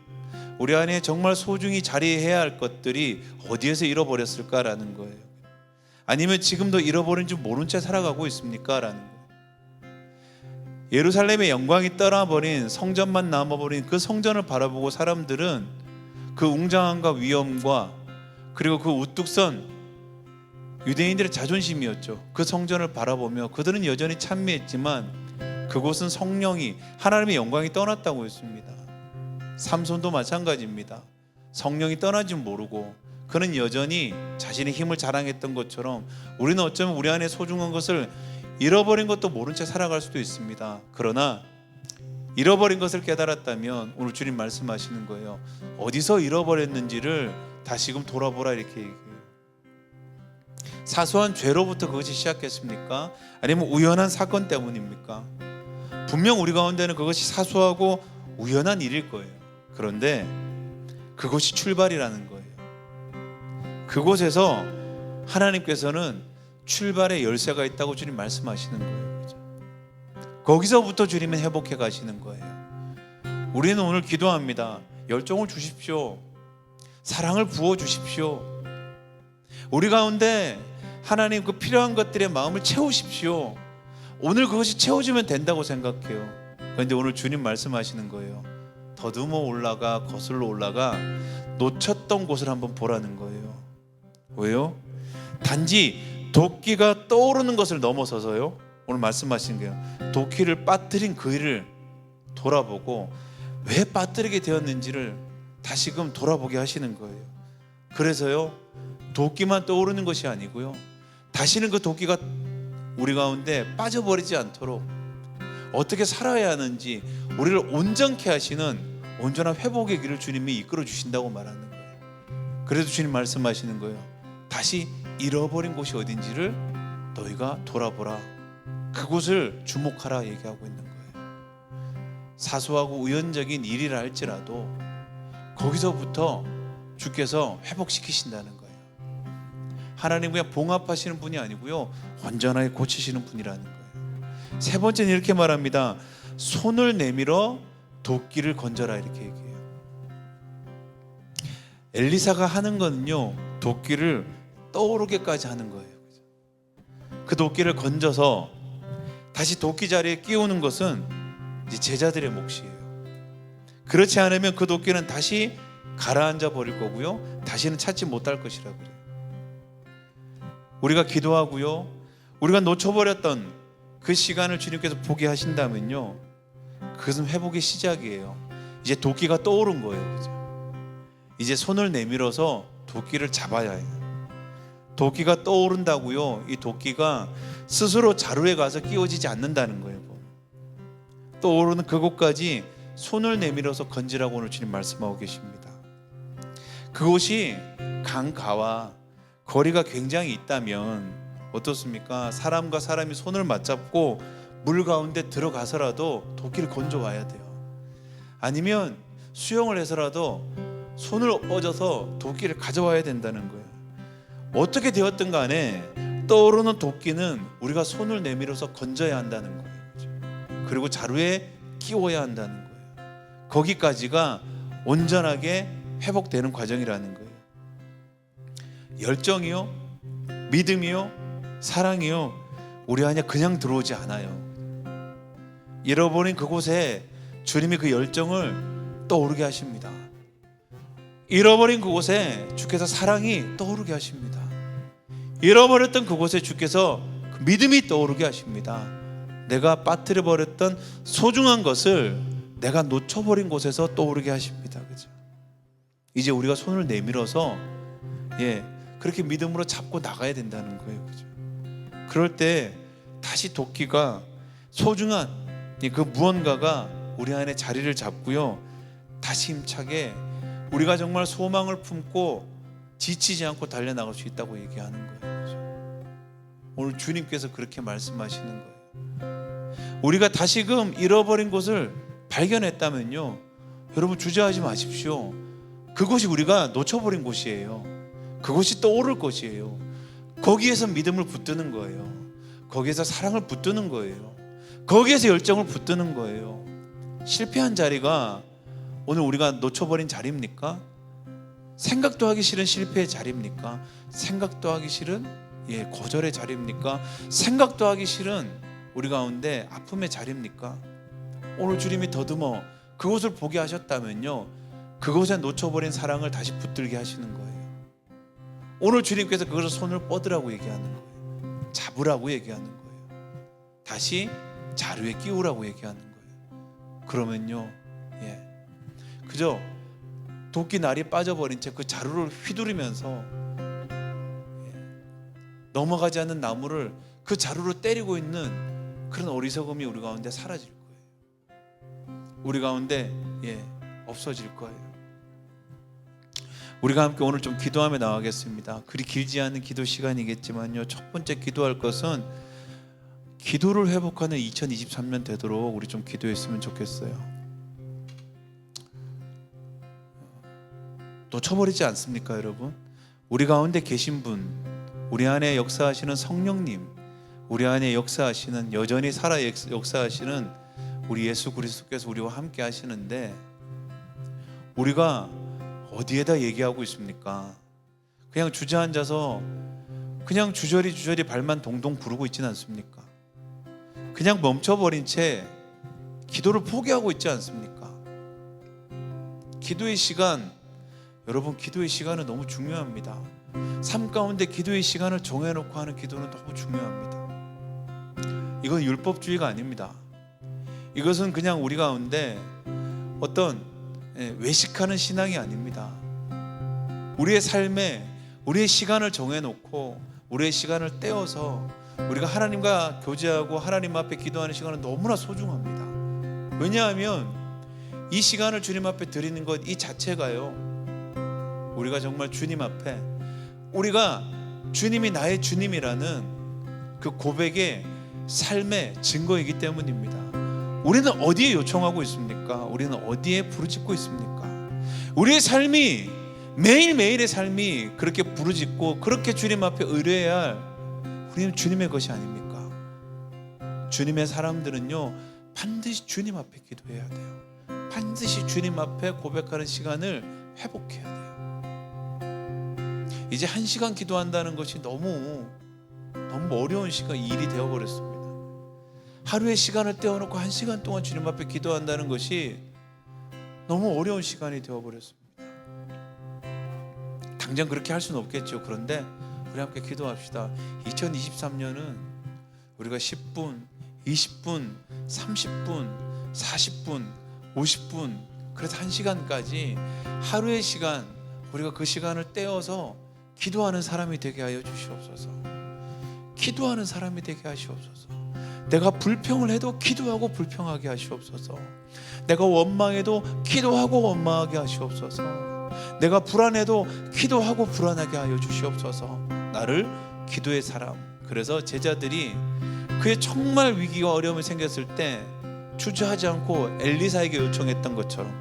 우리 안에 정말 소중히 자리해야 할 것들이 어디에서 잃어버렸을까라는 거예요. 아니면 지금도 잃어버린 줄 모른 채 살아가고 있습니까? 라는 거예요. 예루살렘의 영광이 떠나버린, 성전만 남아버린 그 성전을 바라보고 사람들은 그 웅장함과 위엄과 그리고 그 우뚝 선 유대인들의 자존심이었죠. 그 성전을 바라보며 그들은 여전히 찬미했지만 그곳은 성령이, 하나님의 영광이 떠났다고 했습니다. 삼손도 마찬가지입니다. 성령이 떠난지 모르고 그는 여전히 자신의 힘을 자랑했던 것처럼 우리는 어쩌면 우리 안에 소중한 것을 잃어버린 것도 모른 채 살아갈 수도 있습니다. 그러나 잃어버린 것을 깨달았다면 오늘 주님 말씀하시는 거예요. 어디서 잃어버렸는지를 다시금 돌아보라 이렇게 얘기해요. 사소한 죄로부터 그것이 시작했습니까? 아니면 우연한 사건 때문입니까? 분명 우리 가운데는 그것이 사소하고 우연한 일일 거예요. 그런데 그것이 출발이라는 거예요. 그곳에서 하나님께서는 출발의 열쇠가 있다고 주님 말씀하시는 거예요. 거기서부터 주님은 회복해 가시는 거예요. 우리는 오늘 기도합니다. 열정을 주십시오. 사랑을 부어 주십시오. 우리 가운데 하나님 그 필요한 것들의 마음을 채우십시오. 오늘 그것이 채워지면 된다고 생각해요. 그런데 오늘 주님 말씀하시는 거예요. 더듬어 올라가, 거슬러 올라가 놓쳤던 곳을 한번 보라는 거예요. 왜요? 단지 도끼가 떠오르는 것을 넘어서서요, 오늘 말씀하신 거예요. 도끼를 빠뜨린 그 일을 돌아보고 왜 빠뜨리게 되었는지를 다시금 돌아보게 하시는 거예요. 그래서요, 도끼만 떠오르는 것이 아니고요, 다시는 그 도끼가 우리 가운데 빠져버리지 않도록 어떻게 살아야 하는지 우리를 온전케 하시는 온전한 회복의 길을 주님이 이끌어 주신다고 말하는 거예요. 그래서 주님 말씀하시는 거예요. 다시 잃어버린 곳이 어딘지를 너희가 돌아보라. 그곳을 주목하라 얘기하고 있는 거예요. 사소하고 우연적인 일이라 할지라도 거기서부터 주께서 회복시키신다는 거예요. 하나님 그냥 봉합하시는 분이 아니고요, 완전하게 고치시는 분이라는 거예요. 세 번째는 이렇게 말합니다. 손을 내밀어 도끼를 건져라 이렇게 얘기해요. 엘리사가 하는 거는요, 도끼를 떠오르게까지 하는 거예요. 그 도끼를 건져서 다시 도끼 자리에 끼우는 것은 이제 제자들의 몫이에요. 그렇지 않으면 그 도끼는 다시 가라앉아 버릴 거고요, 다시는 찾지 못할 것이라 그래요. 우리가 기도하고요, 우리가 놓쳐버렸던 그 시간을 주님께서 보게 하신다면요, 그것은 회복의 시작이에요. 이제 도끼가 떠오른 거예요. 그죠? 이제 손을 내밀어서 도끼를 잡아야 해요. 도끼가 떠오른다고요, 이 도끼가 스스로 자루에 가서 끼워지지 않는다는 거예요. 떠오르는 그곳까지 손을 내밀어서 건지라고 오늘 주님 말씀하고 계십니다. 그곳이 강가와 거리가 굉장히 있다면 어떻습니까? 사람과 사람이 손을 맞잡고 물 가운데 들어가서라도 도끼를 건져와야 돼요. 아니면 수영을 해서라도 손을 뻗어서 도끼를 가져와야 된다는 거예요. 어떻게 되었든 간에 떠오르는 도끼는 우리가 손을 내밀어서 건져야 한다는 거예요. 그리고 자루에 끼워야 한다는 거예요. 거기까지가 온전하게 회복되는 과정이라는 거예요. 열정이요, 믿음이요, 사랑이요 우리 안에 그냥 들어오지 않아요. 잃어버린 그곳에 주님이 그 열정을 떠오르게 하십니다. 잃어버린 그곳에 주께서 사랑이 떠오르게 하십니다. 잃어버렸던 그곳에 주께서 그 믿음이 떠오르게 하십니다. 내가 빠뜨려 버렸던 소중한 것을 내가 놓쳐버린 곳에서 떠오르게 하십니다. 그죠? 이제 우리가 손을 내밀어서 그렇게 믿음으로 잡고 나가야 된다는 거예요. 그죠? 그럴 때 다시 도끼가 소중한 그 무언가가 우리 안에 자리를 잡고요, 다시 힘차게 우리가 정말 소망을 품고 지치지 않고 달려나갈 수 있다고 얘기하는 거예요. 그죠? 오늘 주님께서 그렇게 말씀하시는 거예요. 우리가 다시금 잃어버린 곳을 발견했다면요, 여러분 주저하지 마십시오. 그곳이 우리가 놓쳐버린 곳이에요. 그곳이 떠오를 것이에요. 거기에서 믿음을 붙드는 거예요. 거기에서 사랑을 붙드는 거예요. 거기에서 열정을 붙드는 거예요. 실패한 자리가 오늘 우리가 놓쳐버린 자리입니까? 생각도 하기 싫은 실패의 자리입니까? 생각도 하기 싫은 거절의 자리입니까? 생각도 하기 싫은 우리 가운데 아픔의 자리입니까? 오늘 주님이 더듬어 그곳을 보게 하셨다면요, 그곳에 놓쳐버린 사랑을 다시 붙들게 하시는 거예요. 오늘 주님께서 그것을 손을 뻗으라고 얘기하는 거예요. 잡으라고 얘기하는 거예요. 다시 자루에 끼우라고 얘기하는 거예요. 그러면요, 그저 도끼 날이 빠져버린 채 그 자루를 휘두르면서 넘어가지 않는 나무를 그 자루로 때리고 있는 그런 어리석음이 우리 가운데 사라질 거예요. 우리 가운데 없어질 거예요. 우리가 함께 오늘 좀 기도하며 나가겠습니다. 그리 길지 않은 기도 시간이겠지만요, 첫 번째 기도할 것은 기도를 회복하는 2023년 되도록 우리 좀 기도했으면 좋겠어요. 놓쳐버리지 않습니까, 여러분? 우리 가운데 계신 분, 우리 안에 역사하시는 성령님, 우리 안에 역사하시는, 여전히 살아 역사하시는 우리 예수 그리스도께서 우리와 함께 하시는데, 우리가 어디에다 얘기하고 있습니까? 그냥 주저앉아서 그냥 주저리 발만 동동 구르고 있지는 않습니까? 그냥 멈춰버린 채 기도를 포기하고 있지 않습니까? 기도의 시간, 여러분, 기도의 시간은 너무 중요합니다. 삶 가운데 기도의 시간을 정해놓고 하는 기도는 너무 중요합니다. 이건 율법주의가 아닙니다. 이것은 그냥 우리 가운데 어떤 외식하는 신앙이 아닙니다. 우리의 삶에 우리의 시간을 정해놓고 우리의 시간을 떼어서 우리가 하나님과 교제하고 하나님 앞에 기도하는 시간은 너무나 소중합니다. 왜냐하면 이 시간을 주님 앞에 드리는 것 이 자체가요, 우리가 정말 주님 앞에, 우리가 주님이 나의 주님이라는 그 고백의 삶의 증거이기 때문입니다. 우리는 어디에 요청하고 있습니까? 우리는 어디에 부르짖고 있습니까? 우리의 삶이, 매일매일의 삶이 그렇게 부르짖고 그렇게 주님 앞에 의뢰해야 할 우리는 주님의 것이 아닙니까? 주님의 사람들은요, 반드시 주님 앞에 기도해야 돼요. 반드시 주님 앞에 고백하는 시간을 회복해야 돼요. 이제 1시간 기도한다는 것이 너무 어려운 일이 되어버렸습니다. 하루의 시간을 떼어놓고 1시간 동안 주님 앞에 기도한다는 것이 너무 어려운 시간이 되어버렸습니다. 당장 그렇게 할 수는 없겠죠. 그런데 우리 함께 기도합시다. 2023년은 우리가 10분, 20분, 30분, 40분, 50분, 그래서 1시간까지 하루의 시간, 우리가 그 시간을 떼어서 기도하는 사람이 되게 하여 주시옵소서. 기도하는 사람이 되게 하시옵소서. 내가 불평을 해도 기도하고 불평하게 하시옵소서. 내가 원망해도 기도하고 원망하게 하시옵소서. 내가 불안해도 기도하고 불안하게 하여 주시옵소서. 나를 기도의 사람. 그래서 제자들이 그의 정말 위기와 어려움이 생겼을 때 주저하지 않고 엘리사에게 요청했던 것처럼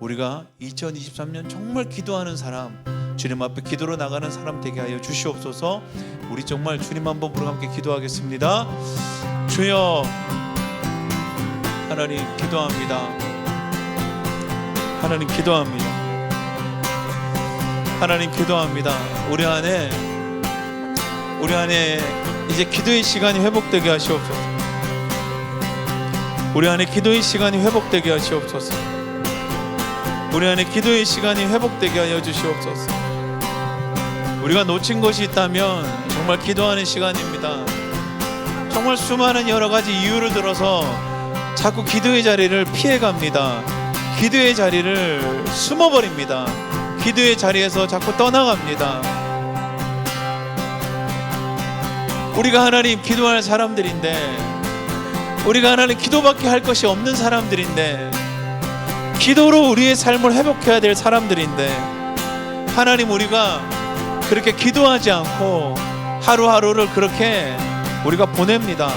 우리가 2023년 정말 기도하는 사람, 주님 앞에 기도로 나가는 사람 되게 하여 주시옵소서. 우리 정말 주님 한번 부르고 함께 기도하겠습니다. 주여, 하나님 기도합니다. 하나님 기도합니다. 하나님 기도합니다. 우리 안에 이제 기도의 시간이 회복되게 하시옵소서. 우리 안에 기도의 시간이 회복되게 하시옵소서. 우리 안에 기도의 시간이 회복되게 하여 주시옵소서. 우리가 놓친 것이 있다면 정말 기도하는 시간입니다. 정말 수많은 여러 가지 이유를 들어서 자꾸 기도의 자리를 피해갑니다. 기도의 자리를 숨어버립니다. 기도의 자리에서 자꾸 떠나갑니다. 우리가 하나님 기도할 사람들인데, 우리가 하나님 기도밖에 할 것이 없는 사람들인데, 기도로 우리의 삶을 회복해야 될 사람들인데, 하나님 우리가 그렇게 기도하지 않고 하루하루를 그렇게 우리가 보냅니다.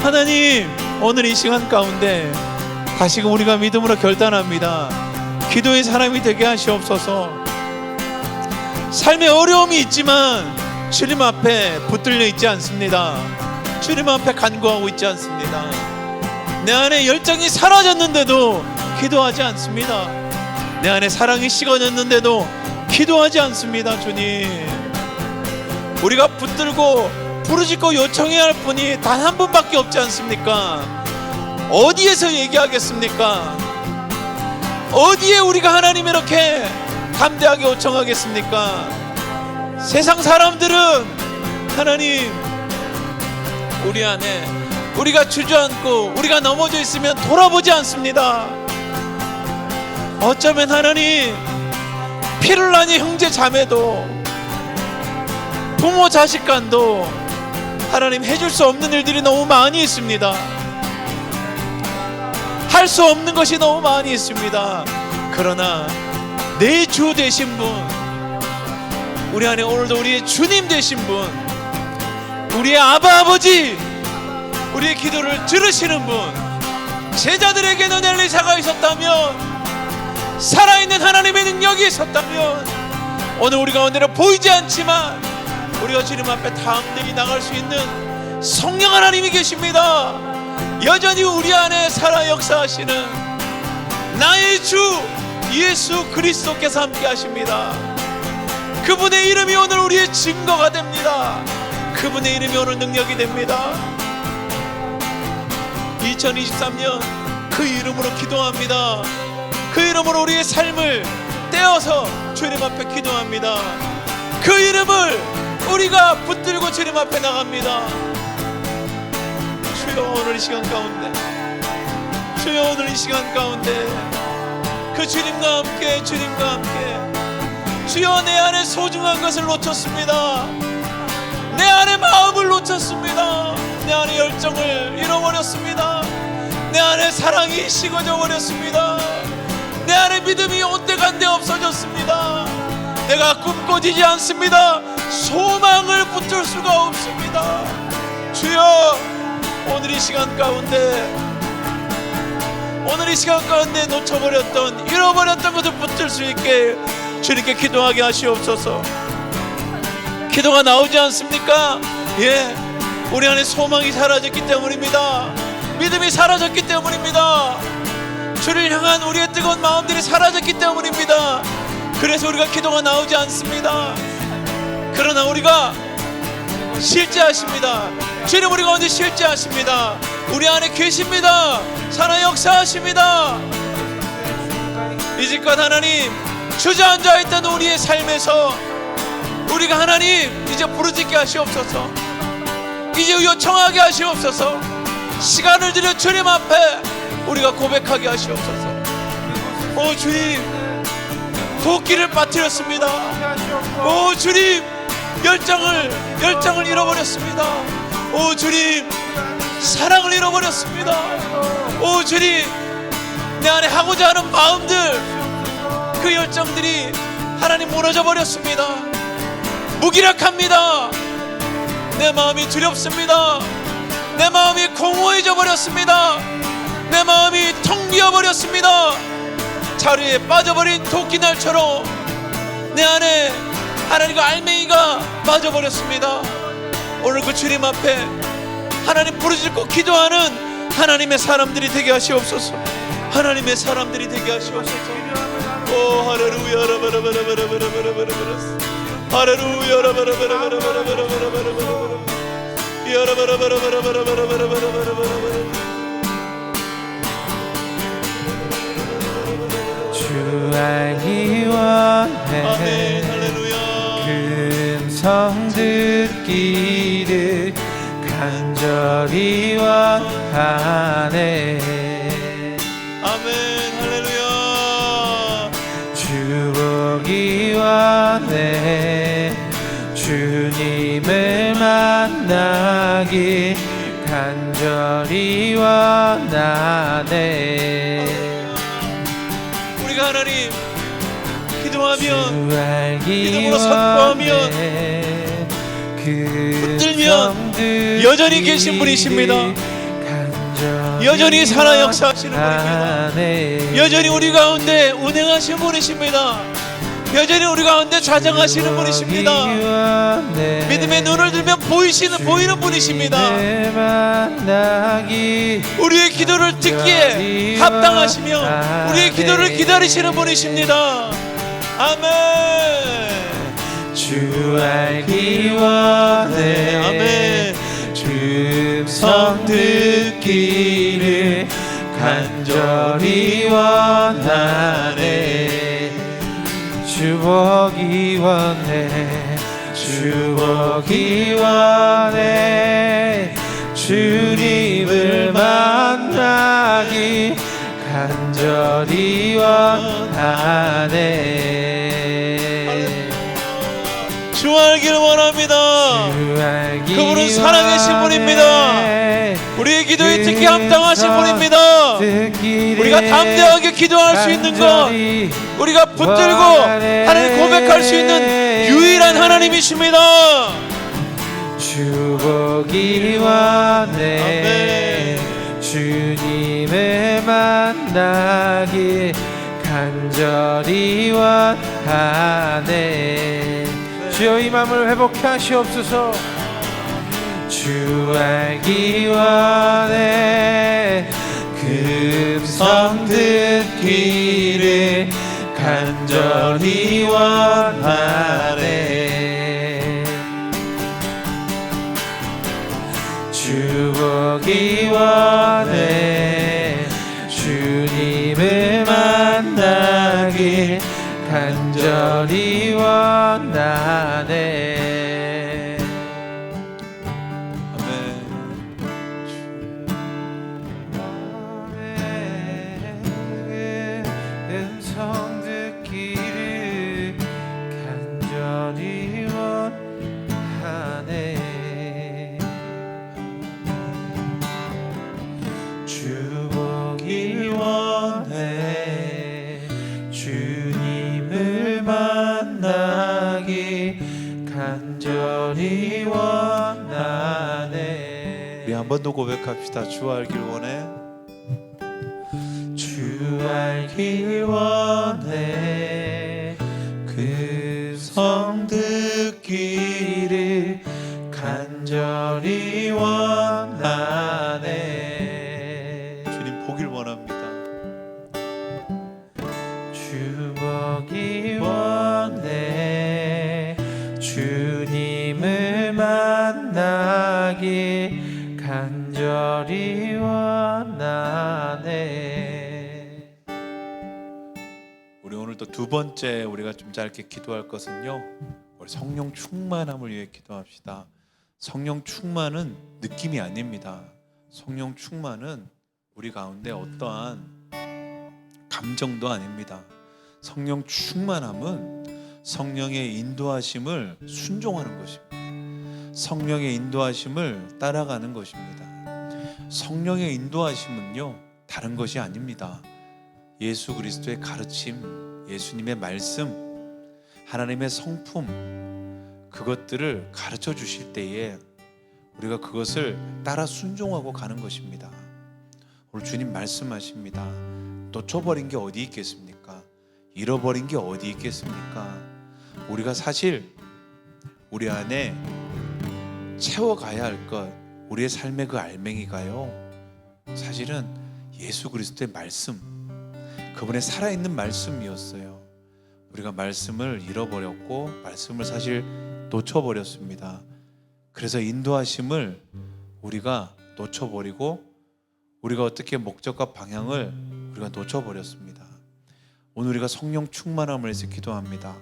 하나님, 오늘 이 시간 가운데 다시금 우리가 믿음으로 결단합니다. 기도의 사람이 되게 하시옵소서. 삶에 어려움이 있지만 주님 앞에 붙들려 있지 않습니다. 주님 앞에 간구하고 있지 않습니다. 내 안에 열정이 사라졌는데도 기도하지 않습니다. 내 안에 사랑이 식어졌는데도 기도하지 않습니다. 주님, 우리가 붙들고 부르짖고 요청해야 할 분이 단 한 분밖에 없지 않습니까? 어디에서 얘기하겠습니까? 어디에 우리가 하나님 이렇게 담대하게 요청하겠습니까? 세상 사람들은 하나님, 우리 안에 우리가 주저앉고 우리가 넘어져 있으면 돌아보지 않습니다. 어쩌면 하나님, 피를 나니 형제 자매도, 부모 자식 간도 하나님 해줄 수 없는 일들이 너무 많이 있습니다. 할 수 없는 것이 너무 많이 있습니다. 그러나 내 주 되신 분, 우리 안에 오늘도 우리의 주님 되신 분, 우리의 아바 아버지, 우리의 기도를 들으시는 분, 제자들에게는 엘리사가 있었다면, 살아있는 하나님의 능력이 있었다면, 오늘 우리 가운데는 보이지 않지만 우리가 주님 앞에 담대히 나갈 수 있는 성령 하나님이 계십니다. 여전히 우리 안에 살아 역사하시는 나의 주 예수 그리스도께서 함께 하십니다. 그분의 이름이 오늘 우리의 증거가 됩니다. 그분의 이름이 오늘 능력이 됩니다. 2023년 그 이름으로 기도합니다. 그 이름으로 우리의 삶을 떼어서 주님 앞에 기도합니다. 그 이름을 우리가 붙들고 주님 앞에 나갑니다. 주여, 오늘 이 시간 가운데, 주여, 오늘 이 시간 가운데 그 주님과 함께, 주님과 함께, 주여, 내 안에 소중한 것을 놓쳤습니다. 내 안에 마음을 놓쳤습니다. 내 안에 열정을 잃어버렸습니다. 내 안에 사랑이 식어져 버렸습니다. 내 안에 믿음이 온데간데 없어졌습니다. 내가 꿈꿔지지 않습니다. 소망을 붙들 수가 없습니다. 주여, 오늘 이 시간 가운데, 오늘 이 시간 가운데 놓쳐버렸던, 잃어버렸던 것을 붙들 수 있게 주님께 기도하게 하시옵소서. 기도가 나오지 않습니까? 예, 우리 안에 소망이 사라졌기 때문입니다. 믿음이 사라졌기 때문입니다. 주를 향한 우리의 뜨거운 마음들이 사라졌기 때문입니다. 그래서 우리가 기도가 나오지 않습니다. 그러나 우리가 실제하십니다. 주님, 우리가 언제 실제하십니다. 우리 안에 계십니다. 살아 역사하십니다. 이제껏 하나님 주저앉아 있던 우리의 삶에서 우리가 하나님 이제 부르짖게 하시옵소서. 이제 요청하게 하시옵소서. 시간을 들여 주님 앞에 우리가 고백하게 하시옵소서. 오 주님, 도끼를 빠뜨렸습니다. 오 주님, 열정을 잃어버렸습니다. 오 주님, 사랑을 잃어버렸습니다. 오 주님, 내 안에 하고자 하는 마음들, 그 열정들이 하나님 무너져 버렸습니다. 무기력합니다. 내 마음이 두렵습니다. 내 마음이 공허해져 버렸습니다. 내 마음이 텅 비어 버렸습니다. 자루에 빠져버린 도끼날처럼 내 안에 하나님과 알맹이가 빠져버렸습니다. 오늘 그 주님 앞에 하나님 부르짖고 기도하는 하나님의 사람들이 되게 하시옵소서. 하나님의 사람들이 되게 하시옵소서. 할렐루야 할렐루야 주 알기 원해 아멘 할렐루야 음성 듣기를 간절히 원하네 아멘 할렐루야 주 보기 원해 주님을 만나기 간절히 원하네 우리가 하나님 기도하면 주 알기 믿음으로 선포하면 원해 붙들면 여전히 계신 분이십니다. 여전히 살아 역사하시는 분입니다. 여전히 우리 가운데 운행하시는 분이십니다. 여전히 우리 가운데 좌정하시는 분이십니다. 믿음의 눈을 들면 보이는 분이십니다. 우리의 기도를 듣기에 합당하시며 우리의 기도를 기다리시는 분이십니다. 아멘. 주 알기 원해 아멘. 주 음성 듣기를 간절히 원하네 주 보기 원해 주 보기 원해 주님을 만나기 간절히 원하네 주 알기를 원합니다. 그분은 살아계신 분입니다. 우리의 기도에 특히 합당하신 분입니다. 우리가 담대하게 기도할 수 있는 것, 우리가 붙들고 하나님 고백할 수 있는 유일한 하나님이십니다. 주 보기 원해 주님을 만나기 간절히 원하네 주여 이 마음을 회복해 하시옵소서 주 알기 원해 그 음성 듣기를 간절히 원하네 주 보기 원해 주님을 만나길 간절히 원하네 아멘. 음성 듣기를 간절히 원하네 주 보기 원해 주님을 만나기 간절히 원하네 우리 한 번 더 고백합시다. 주 알길 원해. 주 알길 원해 그 성 듣기를 간절히 원하네 주님 보길 원합니다. 주 보기 원해 주님을 만나기 간절히 원하네 우리 오늘 또 두 번째 우리가 좀 짧게 기도할 것은요, 우리 성령 충만함을 위해 기도합시다. 성령 충만은 느낌이 아닙니다. 성령 충만은 우리 가운데 어떠한 감정도 아닙니다. 성령 충만함은 성령의 인도하심을 순종하는 것입니다. 성령의 인도하심을 따라가는 것입니다. 성령의 인도하심은요, 다른 것이 아닙니다. 예수 그리스도의 가르침, 예수님의 말씀, 하나님의 성품, 그것들을 가르쳐 주실 때에 우리가 그것을 따라 순종하고 가는 것입니다. 오늘 주님 말씀하십니다. 놓쳐버린 게 어디 있겠습니까? 잃어버린 게 어디 있겠습니까? 우리가 사실 우리 안에 채워가야 할 것, 우리의 삶의 그 알맹이가요, 사실은 예수 그리스도의 말씀, 그분의 살아있는 말씀이었어요. 우리가 말씀을 잃어버렸고 말씀을 사실 놓쳐버렸습니다. 그래서 인도하심을 우리가 놓쳐버리고 우리가 어떻게 목적과 방향을 우리가 놓쳐버렸습니다. 오늘 우리가 성령 충만함을 해서 기도합니다.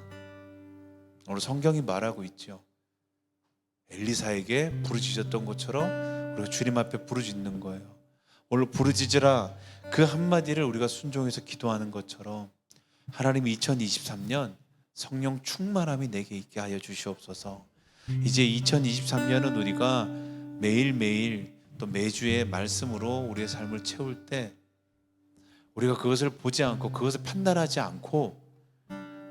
오늘 성경이 말하고 있죠. 엘리사에게 부르짖었던 것처럼 우리가 주님 앞에 부르짖는 거예요. 오늘 부르짖으라 그 한마디를 우리가 순종해서 기도하는 것처럼 하나님 2023년 성령 충만함이 내게 있게 하여 주시옵소서. 이제 2023년은 우리가 매일매일 또 매주의 말씀으로 우리의 삶을 채울 때 우리가 그것을 보지 않고 그것을 판단하지 않고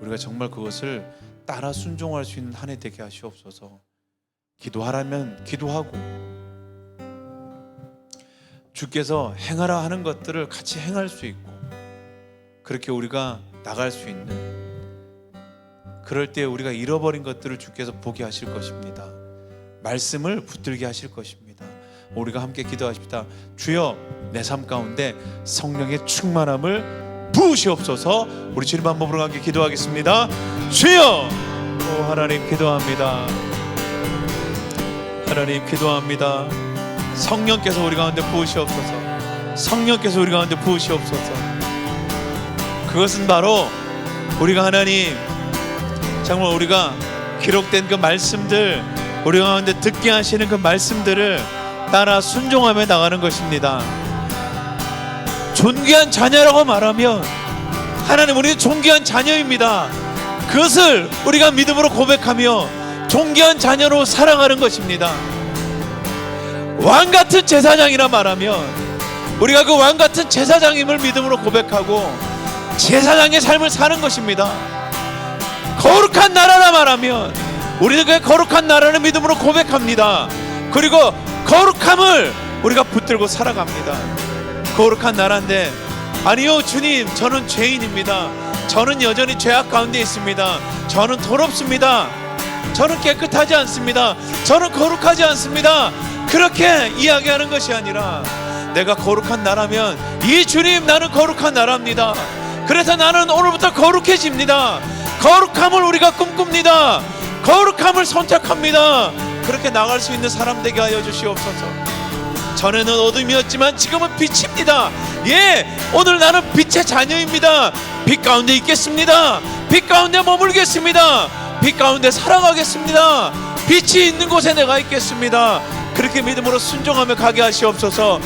우리가 정말 그것을 따라 순종할 수 있는 한 해 되게 하시옵소서. 기도하라면 기도하고 주께서 행하라 하는 것들을 같이 행할 수 있고 그렇게 우리가 나갈 수 있는 그럴 때 우리가 잃어버린 것들을 주께서 보게 하실 것입니다. 말씀을 붙들게 하실 것입니다. 우리가 함께 기도하십시다. 주여 내 삶 가운데 성령의 충만함을 부으시옵소서. 우리 주님 한 몸으로 함께 기도하겠습니다. 주여 오 하나님 기도합니다. 하나님 기도합니다. 성령께서 우리 가운데 부으시옵소서. 성령께서 우리 가운데 부으시옵소서. 그것은 바로 우리가 하나님 정말 우리가 기록된 그 말씀들 우리 가운데 듣게 하시는 그 말씀들을 따라 순종하며 나가는 것입니다. 존귀한 자녀라고 말하면 하나님 우리는 존귀한 자녀입니다. 그것을 우리가 믿음으로 고백하며 존귀한 자녀로 살아가는 것입니다. 왕같은 제사장이라 말하면 우리가 그 왕같은 제사장임을 믿음으로 고백하고 제사장의 삶을 사는 것입니다. 거룩한 나라라 말하면 우리는 그 거룩한 나라를 믿음으로 고백합니다. 그리고 거룩함을 우리가 붙들고 살아갑니다. 거룩한 나라인데 아니요 주님 저는 죄인입니다. 저는 여전히 죄악 가운데 있습니다. 저는 더럽습니다. 저는 깨끗하지 않습니다. 저는 거룩하지 않습니다. 그렇게 이야기하는 것이 아니라 내가 거룩한 나라면 이 주님 나는 거룩한 나라입니다. 그래서 나는 오늘부터 거룩해집니다. 거룩함을 우리가 꿈꿉니다. 거룩함을 선택합니다. 그렇게 나갈 수 있는 사람 되게 하여 주시옵소서. 전에는 어둠이었지만 지금은 빛입니다. 예, 오늘 나는 빛의 자녀입니다. 빛 가운데 있겠습니다. 빛 가운데 머물겠습니다. 빛 가운데 살아가겠습니다. 빛이 있는 곳에 내가 있겠습니다. 그렇게 믿음으로 순종하며 가게 하시옵소서.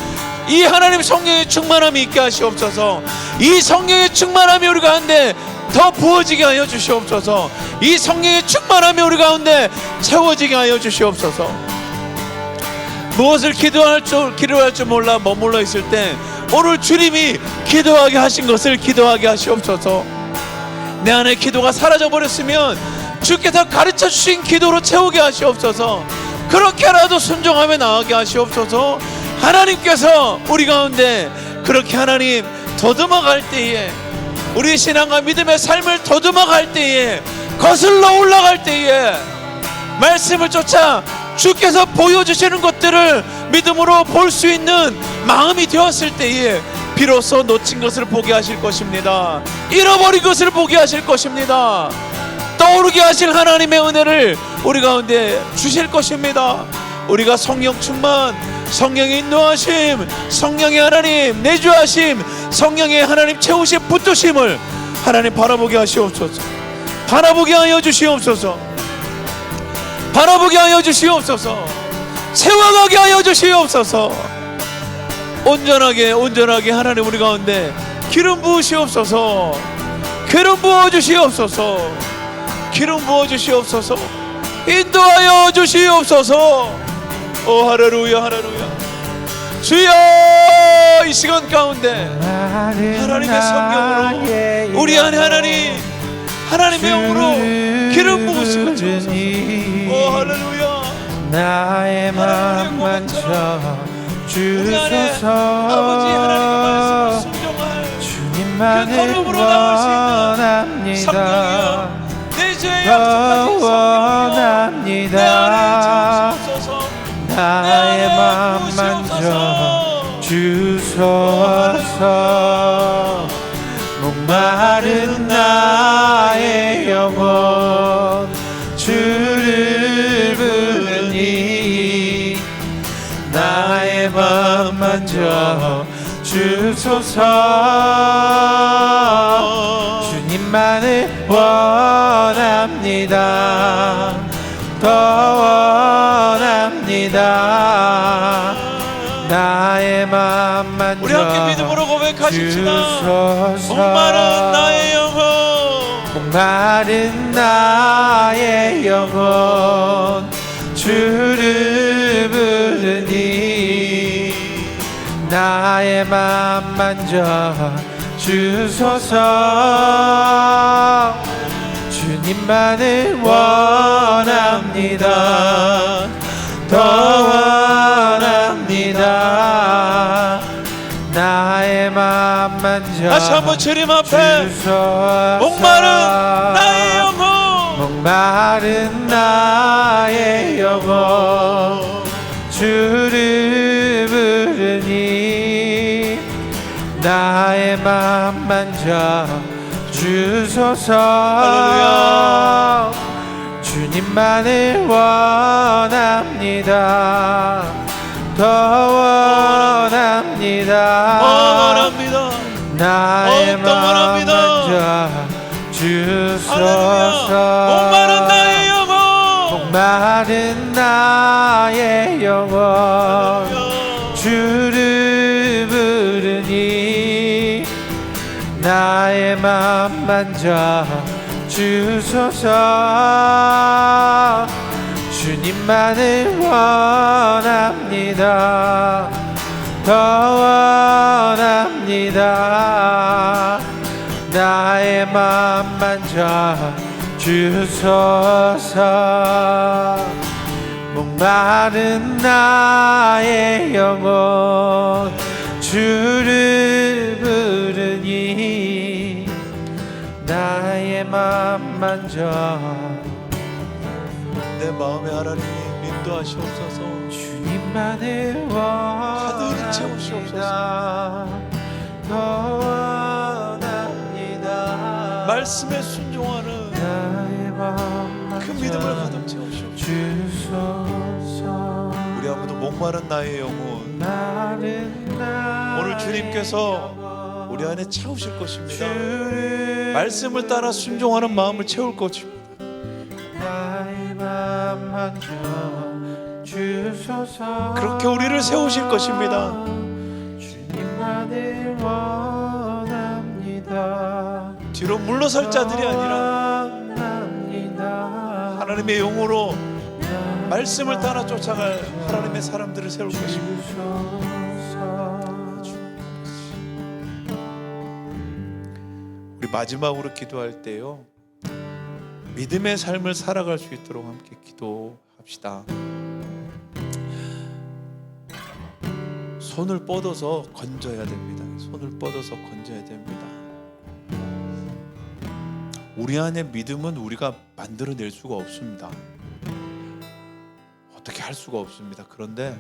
이 하나님 성령의 충만함이 있게 하시옵소서. 이 성령의 충만함이 우리 가운데 더 부어지게 하여 주시옵소서. 이 성령의 충만함이 우리 가운데 채워지게 하여 주시옵소서. 무엇을 기도할 줄 몰라 머물러 있을 때 오늘 주님이 기도하게 하신 것을 기도하게 하시옵소서. 내 안에 기도가 사라져버렸으면 주께서 가르쳐 주신 기도로 채우게 하시옵소서. 그렇게라도 순종하며 나가게 하시옵소서. 하나님께서 우리 가운데 그렇게 하나님 더듬어 갈 때에 우리 신앙과 믿음의 삶을 더듬어 갈 때에 거슬러 올라갈 때에 말씀을 쫓아 주께서 보여주시는 것들을 믿음으로 볼 수 있는 마음이 되었을 때에 비로소 놓친 것을 보게 하실 것입니다. 잃어버린 것을 보게 하실 것입니다. 떠오르게 하실 하나님의 은혜를 우리 가운데 주실 것입니다. 우리가 성령 충만, 성령의 인도하심, 성령의 하나님 내주하심, 성령의 하나님 채우심 붙드심을 하나님 바라보게 하시옵소서. 바라보게 하여 주시옵소서. 바라보게 하여 주시옵소서. 채워가게 하여 주시옵소서. 온전하게 하나님 우리 가운데 기름 부으시옵소서. 기름 부어주시옵소서. 기름 부어주시옵소서. 인도하여 주시옵소서. 오 할렐루야 할렐루야. 주여 이 시간 가운데 하나님의 성령으로 우리 안에 하나님의 영으로 기름 부으심을 주소서. 오 할렐루야. 나의 마음 만져 주소서. 아버지 하나님의 말씀을 순종할 주님만을 그 걸음으로 나갈 수 있는 원합니다. 내 죄의 약속하신 성령이여 내 안에 채우시옵소서. 나의 마음 만져 주소서. 목마른 나의 주를 부르니 나의 맘 만져 주소서. 주님만을 원합니다. 더 원합니다. 나의 맘 만져 우리 함께 믿음으로 고백하십시다. 주소서. 목마른 나의 영혼, 목마른 나의 영혼 주를 부르니 나의 맘 만져 주소서. 주님만을 원합니다. 더 원합니다. 나의 맘 만져 다시 한번 주님 앞에 주소서. 목마른 나의 영혼, 목마른 나의 영혼 주를 부르니 나의 맘 만져 주소서. 할렐루야. 주님만을 원합니다. 더 원합니다. 원합니다. 나의 더욱더 맘 원합니다. 만져 주소서. 목마른 나의 영혼, 목마른 나의 영혼 주를 부르니 나의 맘 만져 주소서. 주님만을 원합니다. 더 원합니다. 나의 맘 만져 주소서. 목마른 나의 영혼 주를 부르니 나의 맘 만져 내 마음의 하나님이 인도하시옵소서. 주님만을 가득 채우시옵소서. 원합니다. 더 원합니다. 말씀에 순종하는 나의 맘 그 믿음을 가득 채우시옵소서. 주소서. 우리 아무도 목마른 나의 영혼, 마른 나의 오늘 주님께서 영혼 우리 안에 채우실 것입니다. 주를 말씀을 따라 순종하는 마음을 채울 것입니다. 나의 맘 만져 주소서. 그렇게 우리를 세우실 것입니다. 주님만을 원합니다. 뒤로 물러설 자들이 아니라 원합니다. 하나님의 영으로 말씀을 따라 쫓아갈 하나님의 사람들을 세울 것입니다. 주소서. 우리 마지막으로 기도할 때요, 믿음의 삶을 살아갈 수 있도록 함께 기도합시다. 손을 뻗어서 건져야 됩니다. 손을 뻗어서 건져야 됩니다. 우리 안에 믿음은 우리가 만들어낼 수가 없습니다. 어떻게 할 수가 없습니다. 그런데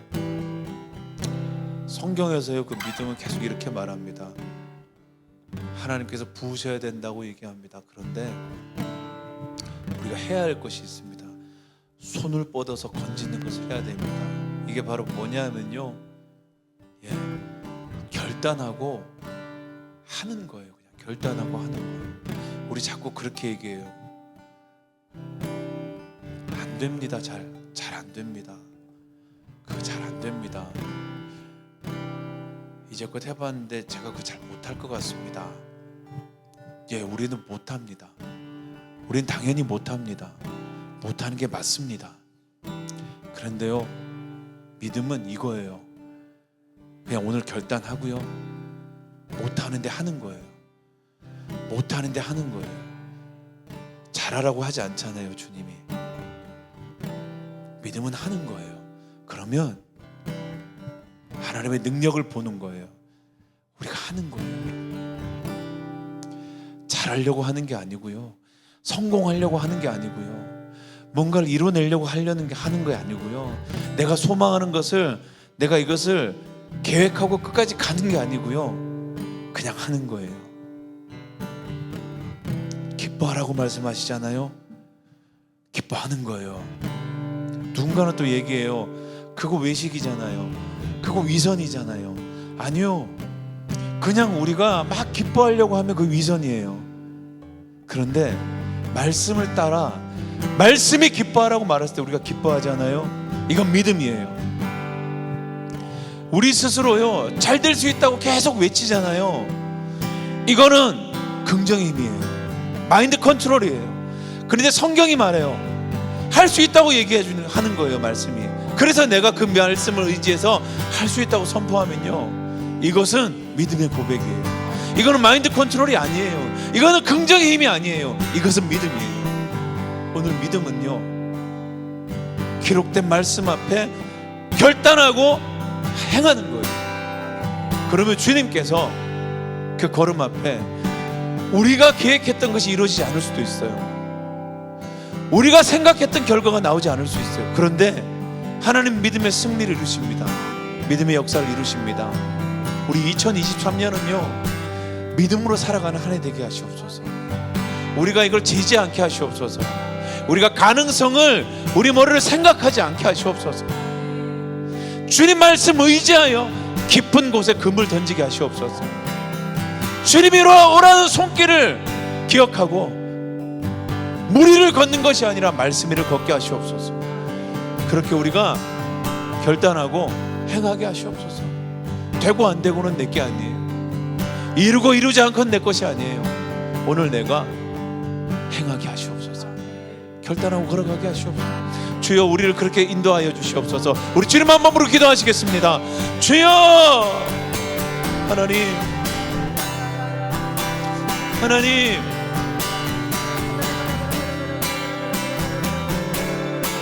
성경에서요, 그 믿음은 계속 이렇게 말합니다. 하나님께서 부으셔야 된다고 얘기합니다. 그런데 우리가 해야 할 것이 있습니다. 손을 뻗어서 건지는 것을 해야 됩니다. 이게 바로 뭐냐면요, 결단하고 하는 거예요. 그냥 결단하고 하는 거예요. 우리 자꾸 그렇게 얘기해요. 안 됩니다. 잘 안 됩니다. 그거 잘 안 됩니다. 이제껏 해봤는데 제가 그거 잘 못할 것 같습니다. 우리는 못합니다. 우린 당연히 못합니다. 못하는 게 맞습니다. 그런데요, 믿음은 이거예요. 그냥 오늘 결단하고요, 못하는데 하는 거예요. 못하는데 하는 거예요. 잘하라고 하지 않잖아요, 주님이. 믿음은 하는 거예요. 그러면 하나님의 능력을 보는 거예요. 우리가 하는 거예요. 잘하려고 하는 게 아니고요, 성공하려고 하는 게 아니고요, 뭔가를 이뤄내려고 하는 게 아니고요, 내가 소망하는 것을, 내가 이것을 계획하고 끝까지 가는 게 아니고요, 그냥 하는 거예요. 기뻐하라고 말씀하시잖아요. 기뻐하는 거예요. 누군가는 또 얘기해요. 그거 외식이잖아요. 그거 위선이잖아요. 아니요. 그냥 우리가 막 기뻐하려고 하면 그 위선이에요. 그런데 말씀을 따라 말씀이 기뻐하라고 말했을 때 우리가 기뻐하잖아요. 이건 믿음이에요. 우리 스스로요 잘 될 수 있다고 계속 외치잖아요. 이거는 긍정의 힘이에요. 마인드 컨트롤이에요. 그런데 성경이 말해요. 할 수 있다고 하는 거예요. 말씀이. 그래서 내가 그 말씀을 의지해서 할 수 있다고 선포하면요, 이것은 믿음의 고백이에요. 이거는 마인드 컨트롤이 아니에요. 이거는 긍정의 힘이 아니에요. 이것은 믿음이에요. 오늘 믿음은요, 기록된 말씀 앞에 결단하고 행하는 거예요. 그러면 주님께서 그 걸음 앞에 우리가 계획했던 것이 이루어지지 않을 수도 있어요. 우리가 생각했던 결과가 나오지 않을 수 있어요. 그런데 하나님 믿음의 승리를 이루십니다. 믿음의 역사를 이루십니다. 우리 2023년은요 믿음으로 살아가는 한 해 되게 하시옵소서. 우리가 이걸 재지 않게 하시옵소서. 우리가 가능성을 우리 머리를 생각하지 않게 하시옵소서. 주님 말씀 의지하여 깊은 곳에 금을 던지게 하시옵소서. 주님이 오라는 손길을 기억하고 무리를 걷는 것이 아니라 말씀 위를 걷게 하시옵소서. 그렇게 우리가 결단하고 행하게 하시옵소서. 되고 안 되고는 내게 아니에요. 이루고 이루지 않고는 내 것이 아니에요. 오늘 내가 행하게 하시옵소서. 결단하고 걸어가게 하시옵소서. 주여 우리를 그렇게 인도하여 주시옵소서. 우리 주님 한 마음으로 기도하시겠습니다. 주여, 하나님, 하나님,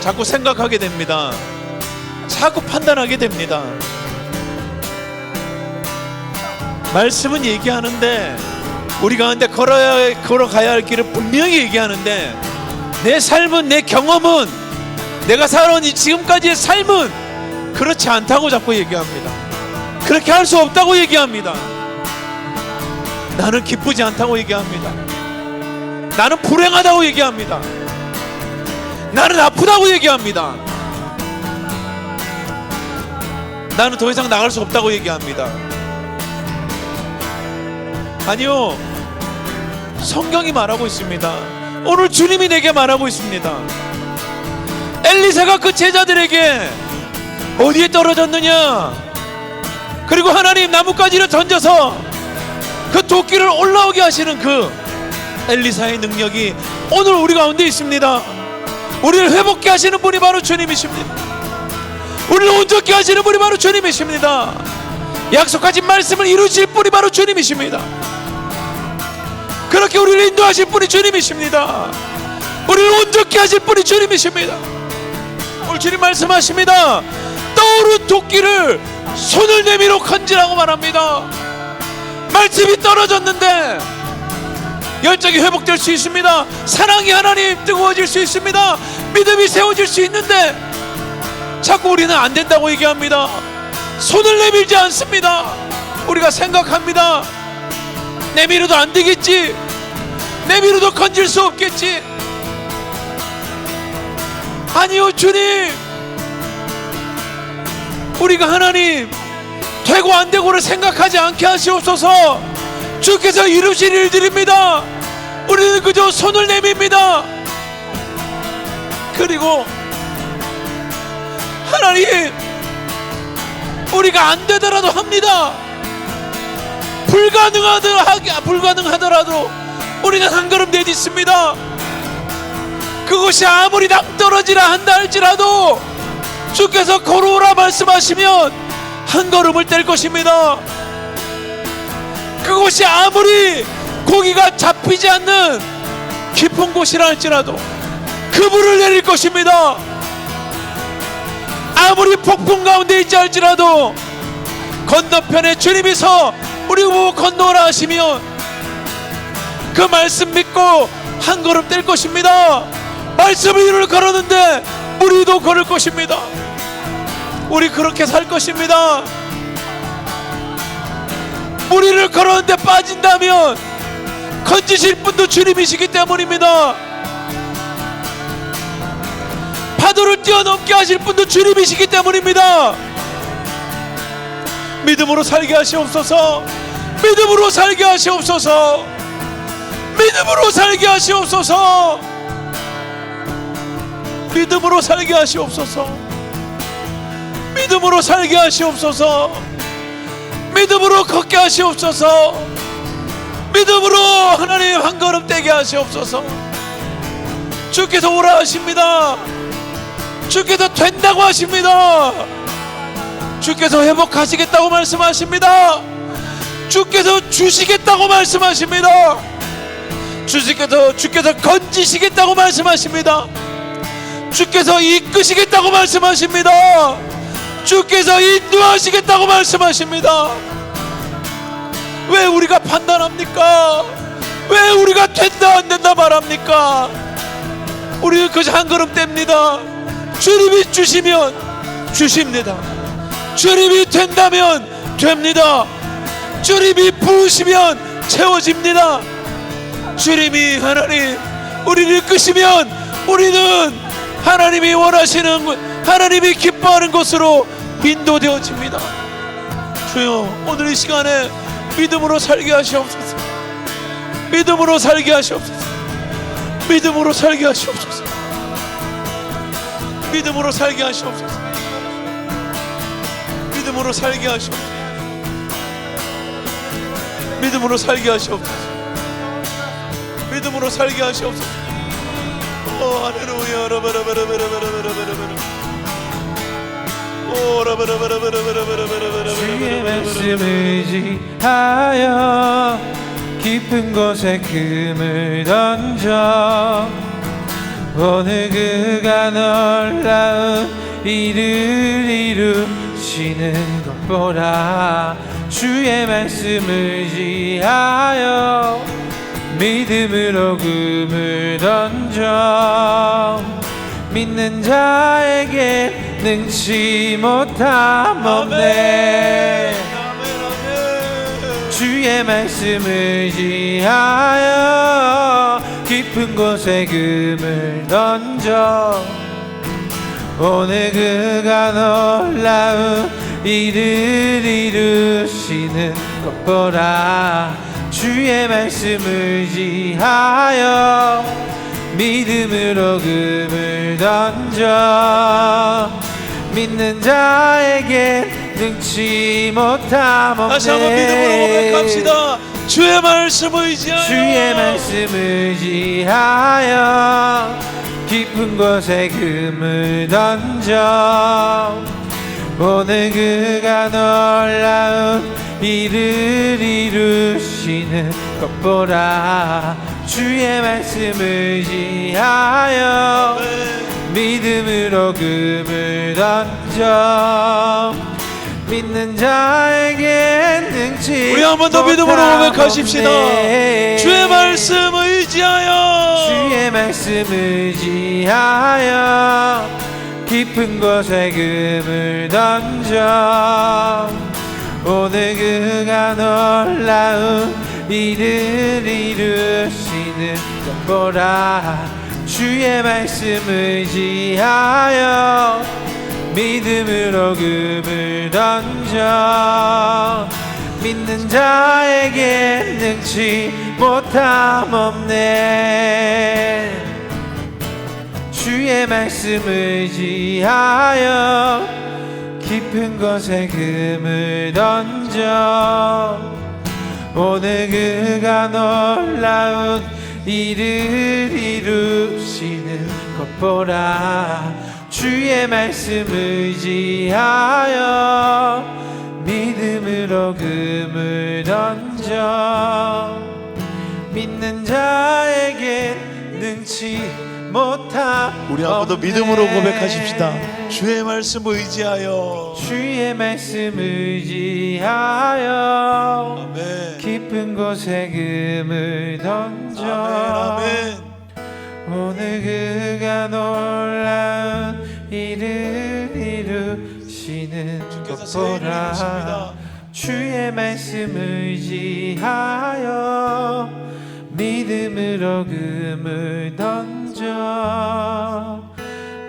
자꾸 생각하게 됩니다. 자꾸 판단하게 됩니다. 말씀은 얘기하는데, 우리 가운데 걸어가야 할 길을 분명히 얘기하는데, 내 삶은, 내 경험은, 내가 살아온 이 지금까지의 삶은 그렇지 않다고 자꾸 얘기합니다. 그렇게 할 수 없다고 얘기합니다. 나는 기쁘지 않다고 얘기합니다. 나는 불행하다고 얘기합니다. 나는 아프다고 얘기합니다. 나는 더 이상 나갈 수 없다고 얘기합니다. 아니요, 성경이 말하고 있습니다. 오늘 주님이 내게 말하고 있습니다. 엘리사가 그 제자들에게 어디에 떨어졌느냐, 그리고 하나님 나뭇가지를 던져서 그 도끼를 올라오게 하시는 그 엘리사의 능력이 오늘 우리 가운데 있습니다. 우리를 회복케 하시는 분이 바로 주님이십니다. 우리를 온전케 하시는 분이 바로 주님이십니다. 약속하신 말씀을 이루실 분이 바로 주님이십니다. 그렇게 우리를 인도하실 분이 주님이십니다. 우리를 온전케 하실 분이 주님이십니다. 오늘 주님 말씀하십니다. 떠오른 도끼를 손을 내밀어 건지라고 말합니다. 말씀이 떨어졌는데 열정이 회복될 수 있습니다. 사랑이 하나님 뜨거워질 수 있습니다. 믿음이 세워질 수 있는데 자꾸 우리는 안 된다고 얘기합니다. 손을 내밀지 않습니다. 우리가 생각합니다. 내밀어도 안 되겠지, 내밀어도 건질 수 없겠지. 아니요, 주님, 우리가 하나님 되고 안 되고를 생각하지 않게 하시옵소서. 주께서 이루실 일들입니다. 우리는 그저 손을 내밉니다. 그리고 하나님, 우리가 안 되더라도 합니다. 불가능하더라도 우리는 한 걸음 내딛습니다. 그것이 아무리 낭떠러지라 한다 할지라도 주께서 걸어오라 말씀하시면 한 걸음을 뗄 것입니다. 그곳이 아무리 고기가 잡히지 않는 깊은 곳이라 할지라도 그물을 내릴 것입니다. 아무리 폭풍 가운데 있지 할지라도 건너편에 주님이 서 우리 보고 건너오라 하시면 그 말씀 믿고 한 걸음 뗄 것입니다. 말씀 위를 걸었는데 우리도 걸을 것입니다. 우리 그렇게 살 것입니다. 무리를 걸었는데 빠진다면 건지실 분도 주님이시기 때문입니다. 파도를 뛰어넘게 하실 분도 주님이시기 때문입니다. 믿음으로 살게 하시옵소서. 믿음으로 살게 하시옵소서. 믿음으로 살게 하시옵소서. 믿음으로 살게 하시옵소서. 믿음으로 살게 하시옵소서. 믿음으로 걷게 하시옵소서. 믿음으로 하나님 한 걸음 떼게 하시옵소서. 주께서 오라 하십니다. 주께서 된다고 하십니다. 주께서 회복하시겠다고 말씀하십니다. 주께서 주시겠다고 말씀하십니다. 주께서 건지시겠다고 말씀하십니다. 주께서 이끄시겠다고 말씀하십니다. 주께서 인도하시겠다고 말씀하십니다. 왜 우리가 판단합니까? 왜 우리가 된다 안 된다 말합니까? 우리는 그저 한 걸음 뗍니다. 주님이 주시면 주십니다. 주님이 된다면 됩니다. 주님이 부으시면 채워집니다. 주님이 하나님 우리를 이끄시면 우리는 하나님이 원하시는, 하나님이 기뻐하는 곳으로 인도되어집니다. 주여, 오늘 이 시간에 믿음으로 살게 하시옵소서. 믿음으로 살게 하시옵소서. 믿음으로 살게 하시옵소서. 믿음으로 살게 하시옵소서. 믿음으로 살게 하시옵소서. 믿음으로 살게 하시옵소서. 믿음으로 살게 하시옵소서. 오 할렐루야. 주의 말씀을 의지하여 깊은 곳에 금을 던져 오늘 그가 놀라운 일을 이루시는 것 보라. 주의 말씀을 의지하여 믿음으로 금을 던져 믿는 자에게 능치 못함 없네. 주의 말씀을 의지하여 깊은 곳에 금을 던져 오늘 그가 놀라운 일을 이루시는 것 보라. 주의 말씀을 의지하여 믿음으로 금을 던져 믿는 자에게 능치 못함 없네. 다시 한번 믿음으로 고백합시다. 주의 말씀을 의지하여 주의 말씀을 의지하여 깊은 곳에 금을 던져 오늘 그가 놀라운 일을 이루시는 것 보라. 주의 말씀을 의지하여 믿음으로 금을 던져 믿는 자에게 능치 우리 한 번 더 믿음으로 못함 고백하십시다. 없네. 주의 말씀을 의지하여 주의 말씀을 의지하여 깊은 곳에 금을 던져 오늘 그가 놀라운 일을 이루시는 것 보라. 주의 말씀을 의지하여 믿음으로 금을 던져 믿는 자에게 능치 못함 없네. 주의 말씀을 의지하여 깊은 곳에 금을 던져 오늘 그가 놀라운 일을 이루시는 것 보라. 주의 말씀을 의지하여 믿음으로 금을 던져 믿는 자에게 능치 못함. 우리 한 번 더 믿음으로 고백하십시다. 주의 말씀을 의지하여 주의 말씀을 의지하여 아멘. 깊은 곳에 금을 던져 아멘. 오늘 그가 놀라운 일을 이루시는 주께서 것 새 일을 보라. 이루십니다. 주의 말씀을 의지하여 믿음으로 금을 던져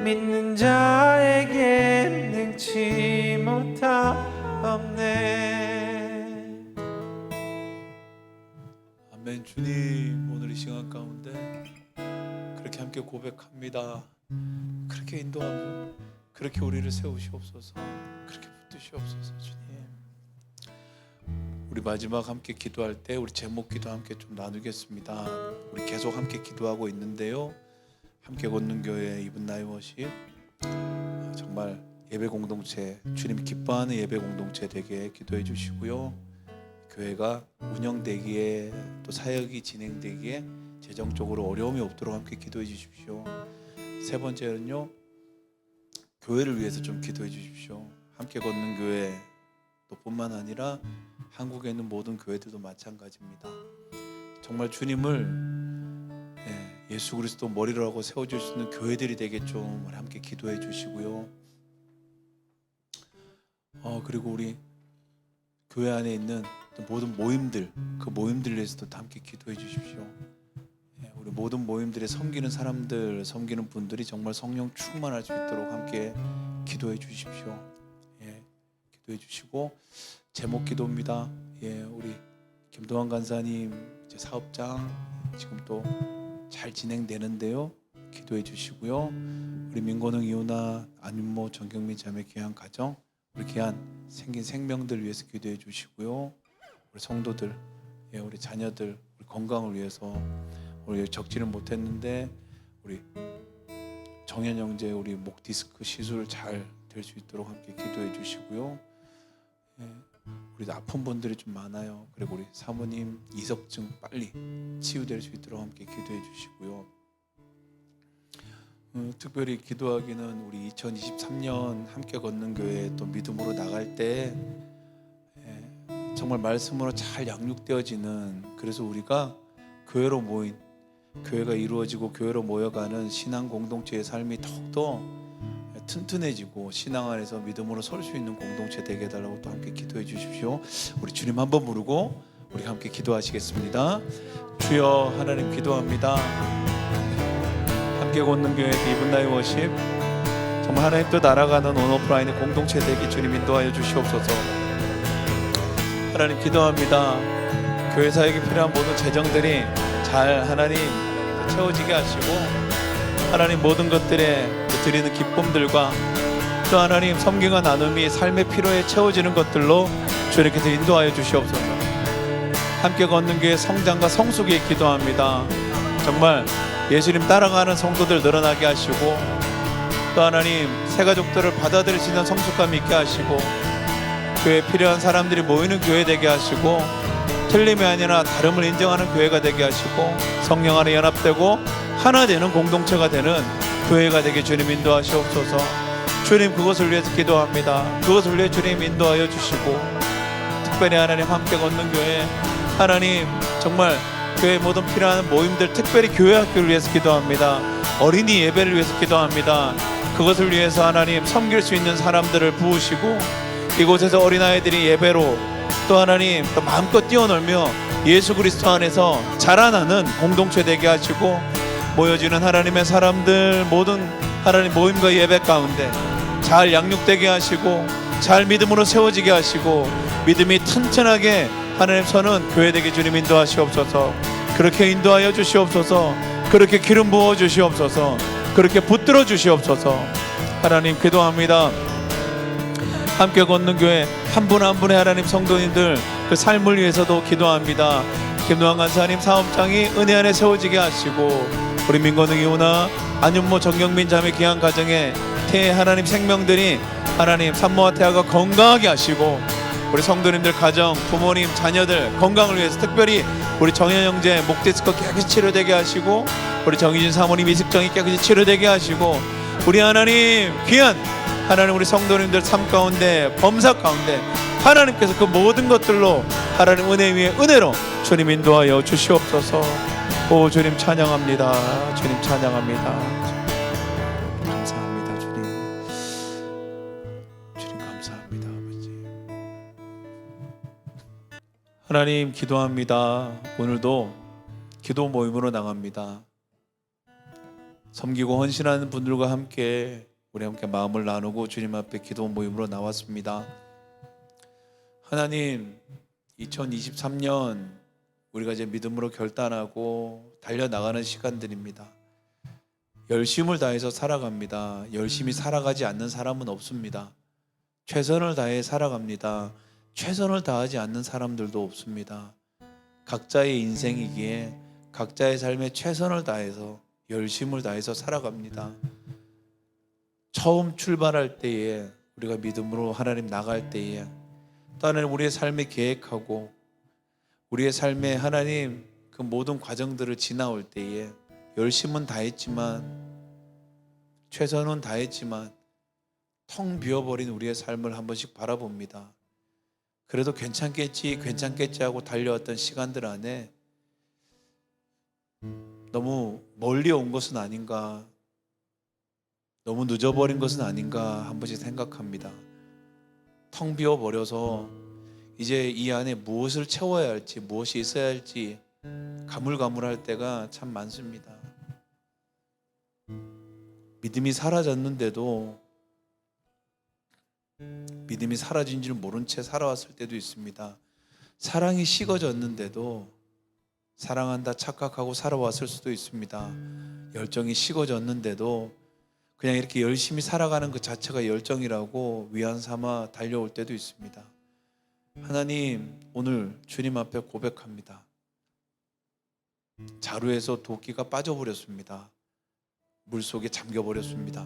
믿는 자에겐 능치 못하옵네. 아멘. 주님, 오늘 이 시간 가운데 그렇게 함께 고백합니다. 그렇게 인도하고 그렇게 우리를 세우시옵소서. 그렇게 붙드시옵소서. 주님, 우리 마지막 함께 기도할 때 우리 제목 기도 함께 좀 나누겠습니다. 우리 계속 함께 기도하고 있는데요, 함께 걷는 교회 이분 나이 워십, 정말 예배 공동체, 주님 기뻐하는 예배 공동체 되게 기도해 주시고요, 교회가 운영되기에 또 사역이 진행되기에 재정적으로 어려움이 없도록 함께 기도해 주십시오. 세 번째는요, 교회를 위해서 좀 기도해 주십시오. 함께 걷는 교회 또 뿐만 아니라 한국에 있는 모든 교회들도 마찬가지입니다. 정말 주님을 예수 그리스도 머리로 하고 세워줄 수 있는 교회들이 되게 좀 함께 기도해 주시고요. 그리고 우리 교회 안에 있는 모든 모임들, 그 모임들 위해서도 함께 기도해 주십시오. 우리 모든 모임들에 섬기는 사람들, 섬기는 분들이 정말 성령 충만할 수 있도록 함께 기도해 주십시오. 기도해 주시고, 제목 기도입니다. 우리 김도환 간사님 이제 사업장 지금 또 잘 진행되는데요, 기도해 주시고요. 우리 민건웅 이호나 안윤모 정경민 자매 귀한 가정, 우리 귀한 생긴 생명들 위해서 기도해 주시고요. 우리 성도들, 우리 자녀들, 우리 건강을 위해서, 우리 적지는 못했는데 우리 정현 형제 우리 목 디스크 시술 잘 될 수 있도록 함께 기도해 주시고요. 우리 아픈 분들이 좀 많아요. 그리고 우리 사모님 이석증 빨리 치유될 수 있도록 함께 기도해 주시고요. 특별히 기도하기는 우리 2023년 함께 걷는 교회 또 믿음으로 나갈 때 정말 말씀으로 잘 양육되어지는, 그래서 우리가 교회로 모인, 교회가 이루어지고 교회로 모여가는 신앙 공동체의 삶이 더욱더 튼튼해지고 신앙 안에서 믿음으로 설 수 있는 공동체 되게 해달라고 또 함께 기도해 주십시오. 우리 주님 한번 부르고 우리 함께 기도하시겠습니다. 주여, 하나님 기도합니다. 함께 걷는 교회 이분 나이 워십, 정말 하나님 뜻 알아가는 온오프라인의 공동체 되게 주님 인도하여 주시옵소서. 하나님 기도합니다. 교회 사역에 필요한 모든 재정들이 잘 하나님 채워지게 하시고, 하나님 모든 것들에 드리는 기쁨들과 또 하나님 섬김과 나눔이 삶의 피로에 채워지는 것들로 주님께서 인도하여 주시옵소서. 함께 걷는 교회 성장과 성숙에 기도합니다. 정말 예수님 따라가는 성도들 늘어나게 하시고, 또 하나님 새 가족들을 받아들일 수 있는 성숙감 있게 하시고, 교회에 필요한 사람들이 모이는 교회 되게 하시고, 틀림이 아니라 다름을 인정하는 교회가 되게 하시고, 성령 안에 연합되고 하나 되는 공동체가 되는 교회가 되게 주님 인도하시옵소서. 주님 그것을 위해서 기도합니다. 그것을 위해 주님 인도하여 주시고, 특별히 하나님 함께 걷는 교회, 하나님 정말 교회 모든 필요한 모임들, 특별히 교회 학교를 위해서 기도합니다. 어린이 예배를 위해서 기도합니다. 그것을 위해서 하나님 섬길 수 있는 사람들을 부으시고, 이곳에서 어린아이들이 예배로 또 하나님 또 마음껏 뛰어놀며 예수 그리스도 안에서 자라나는 공동체 되게 하시고, 모여지는 하나님의 사람들 모든 하나님 모임과 예배 가운데 잘 양육되게 하시고, 잘 믿음으로 세워지게 하시고, 믿음이 튼튼하게 하나님 서는 교회 되게 주님 인도하시옵소서. 그렇게 인도하여 주시옵소서. 그렇게 기름 부어 주시옵소서. 그렇게 붙들어 주시옵소서. 하나님 기도합니다. 함께 걷는 교회 한 분 한 분의 하나님 성도님들 그 삶을 위해서도 기도합니다. 김노한 간사님 사업장이 은혜 안에 세워지게 하시고, 우리 민건웅 이호나 안윤모 정경민 자매 귀한 가정에 태의 하나님 생명들이 하나님 산모와 태아가 건강하게 하시고, 우리 성도님들 가정, 부모님, 자녀들 건강을 위해서 특별히 우리 정현 형제 목 디스크 깨끗이 치료되게 하시고, 우리 정희진 사모님 이식정이 깨끗이 치료되게 하시고, 우리 하나님 귀한 하나님 우리 성도님들 삶 가운데 범사 가운데 하나님께서 그 모든 것들로 하나님 은혜 위에 은혜로 주님 인도하여 주시옵소서. 오 주님 찬양합니다. 주님 찬양합니다. 감사합니다. 주님 감사합니다. 아버지 하나님 기도합니다. 오늘도 기도 모임으로 나갑니다. 섬기고 헌신하는 분들과 함께 우리 함께 마음을 나누고 주님 앞에 기도 모임으로 나왔습니다. 하나님, 2023년 우리가 이제 믿음으로 결단하고 달려나가는 시간들입니다. 열심을 다해서 살아갑니다. 열심히 살아가지 않는 사람은 없습니다. 최선을 다해 살아갑니다. 최선을 다하지 않는 사람들도 없습니다. 각자의 인생이기에 각자의 삶에 최선을 다해서 열심을 다해서 살아갑니다. 처음 출발할 때에 우리가 믿음으로 하나님 나갈 때에 또 하나님 우리의 삶에 계획하고 우리의 삶에 하나님 그 모든 과정들을 지나올 때에 열심은 다했지만 최선은 다했지만 텅 비어버린 우리의 삶을 한 번씩 바라봅니다. 그래도 괜찮겠지 하고 달려왔던 시간들 안에 너무 멀리 온 것은 아닌가, 너무 늦어버린 것은 아닌가 한 번씩 생각합니다. 텅 비어버려서 이제 이 안에 무엇을 채워야 할지, 무엇이 있어야 할지 가물가물할 때가 참 많습니다. 믿음이 사라졌는데도 믿음이 사라진 줄 모른 채 살아왔을 때도 있습니다. 사랑이 식어졌는데도 사랑한다 착각하고 살아왔을 수도 있습니다. 열정이 식어졌는데도 그냥 이렇게 열심히 살아가는 그 자체가 열정이라고 위안 삼아 달려올 때도 있습니다. 하나님, 오늘 주님 앞에 고백합니다. 자루에서 도끼가 빠져버렸습니다. 물속에 잠겨버렸습니다.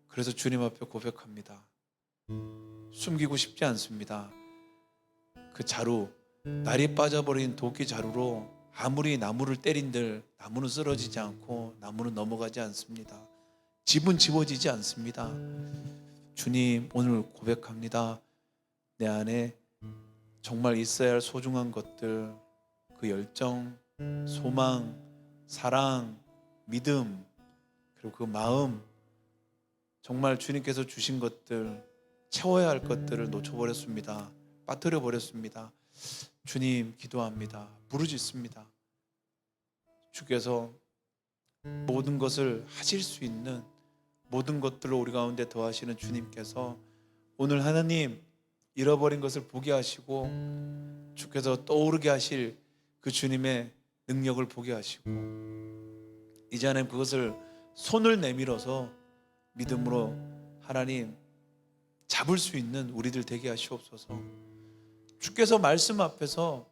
그래서 주님 앞에 고백합니다. 숨기고 싶지 않습니다. 그 자루, 날이 빠져버린 도끼 자루로 아무리 나무를 때린들 나무는 쓰러지지 않고 나무는 넘어가지 않습니다. 집은 지워지지 않습니다. 주님, 오늘 고백합니다. 내 안에 정말 있어야 할 소중한 것들, 그 열정, 소망, 사랑, 믿음, 그리고 그 마음, 정말 주님께서 주신 것들, 채워야 할 것들을 놓쳐버렸습니다. 빠뜨려 버렸습니다. 주님, 기도합니다. 부르짖습니다. 주께서 모든 것을 하실 수 있는 모든 것들로 우리 가운데 더하시는 주님께서 오늘 하나님 잃어버린 것을 보게 하시고 주께서 떠오르게 하실 그 주님의 능력을 보게 하시고 이제 하나님 그것을 손을 내밀어서 믿음으로 하나님 잡을 수 있는 우리들 되게 하시옵소서. 주께서 말씀 앞에서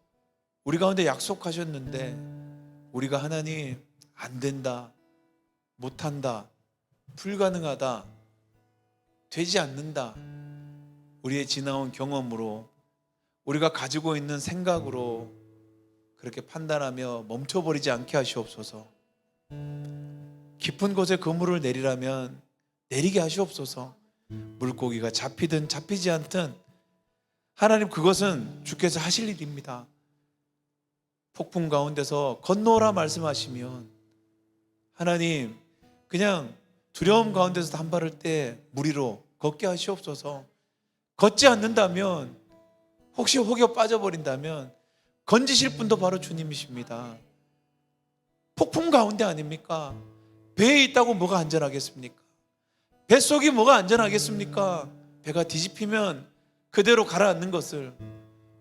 우리 가운데 약속하셨는데 우리가 하나님 안 된다, 못한다, 불가능하다, 되지 않는다, 우리의 지나온 경험으로 우리가 가지고 있는 생각으로 그렇게 판단하며 멈춰버리지 않게 하시옵소서. 깊은 곳에 그물을 내리라면 내리게 하시옵소서. 물고기가 잡히든 잡히지 않든 하나님 그것은 주께서 하실 일입니다. 폭풍 가운데서 건너오라 말씀하시면 하나님 그냥 두려움 가운데서 단발할 때 무리로 걷게 하시옵소서. 걷지 않는다면 혹시 혹여 빠져버린다면 건지실 분도 바로 주님이십니다. 폭풍 가운데 아닙니까? 배에 있다고 뭐가 안전하겠습니까? 뱃속이 뭐가 안전하겠습니까? 배가 뒤집히면 그대로 가라앉는 것을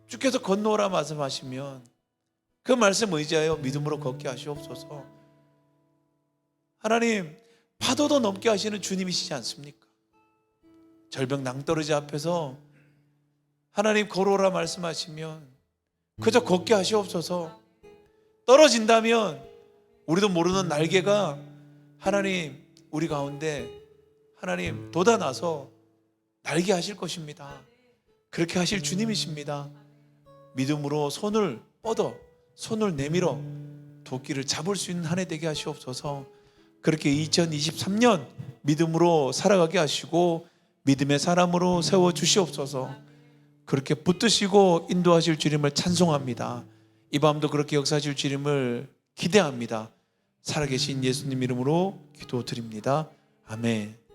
주께서 건너오라 말씀하시면 그 말씀 의지하여 믿음으로 걷게 하시옵소서. 하나님 파도도 넘게 하시는 주님이시지 않습니까? 절벽 낭떠러지 앞에서 하나님 걸어오라 말씀하시면 그저 걷게 하시옵소서. 떨어진다면 우리도 모르는 날개가 하나님 우리 가운데 하나님 돋아나서 날게 하실 것입니다. 그렇게 하실 주님이십니다. 믿음으로 손을 뻗어 손을 내밀어 도끼를 잡을 수 있는 한 해 되게 하시옵소서. 그렇게 2023년 믿음으로 살아가게 하시고 믿음의 사람으로 세워주시옵소서. 그렇게 붙드시고 인도하실 주님을 찬송합니다. 이 밤도 그렇게 역사하실 주님을 기대합니다. 살아계신 예수님 이름으로 기도드립니다. 아멘.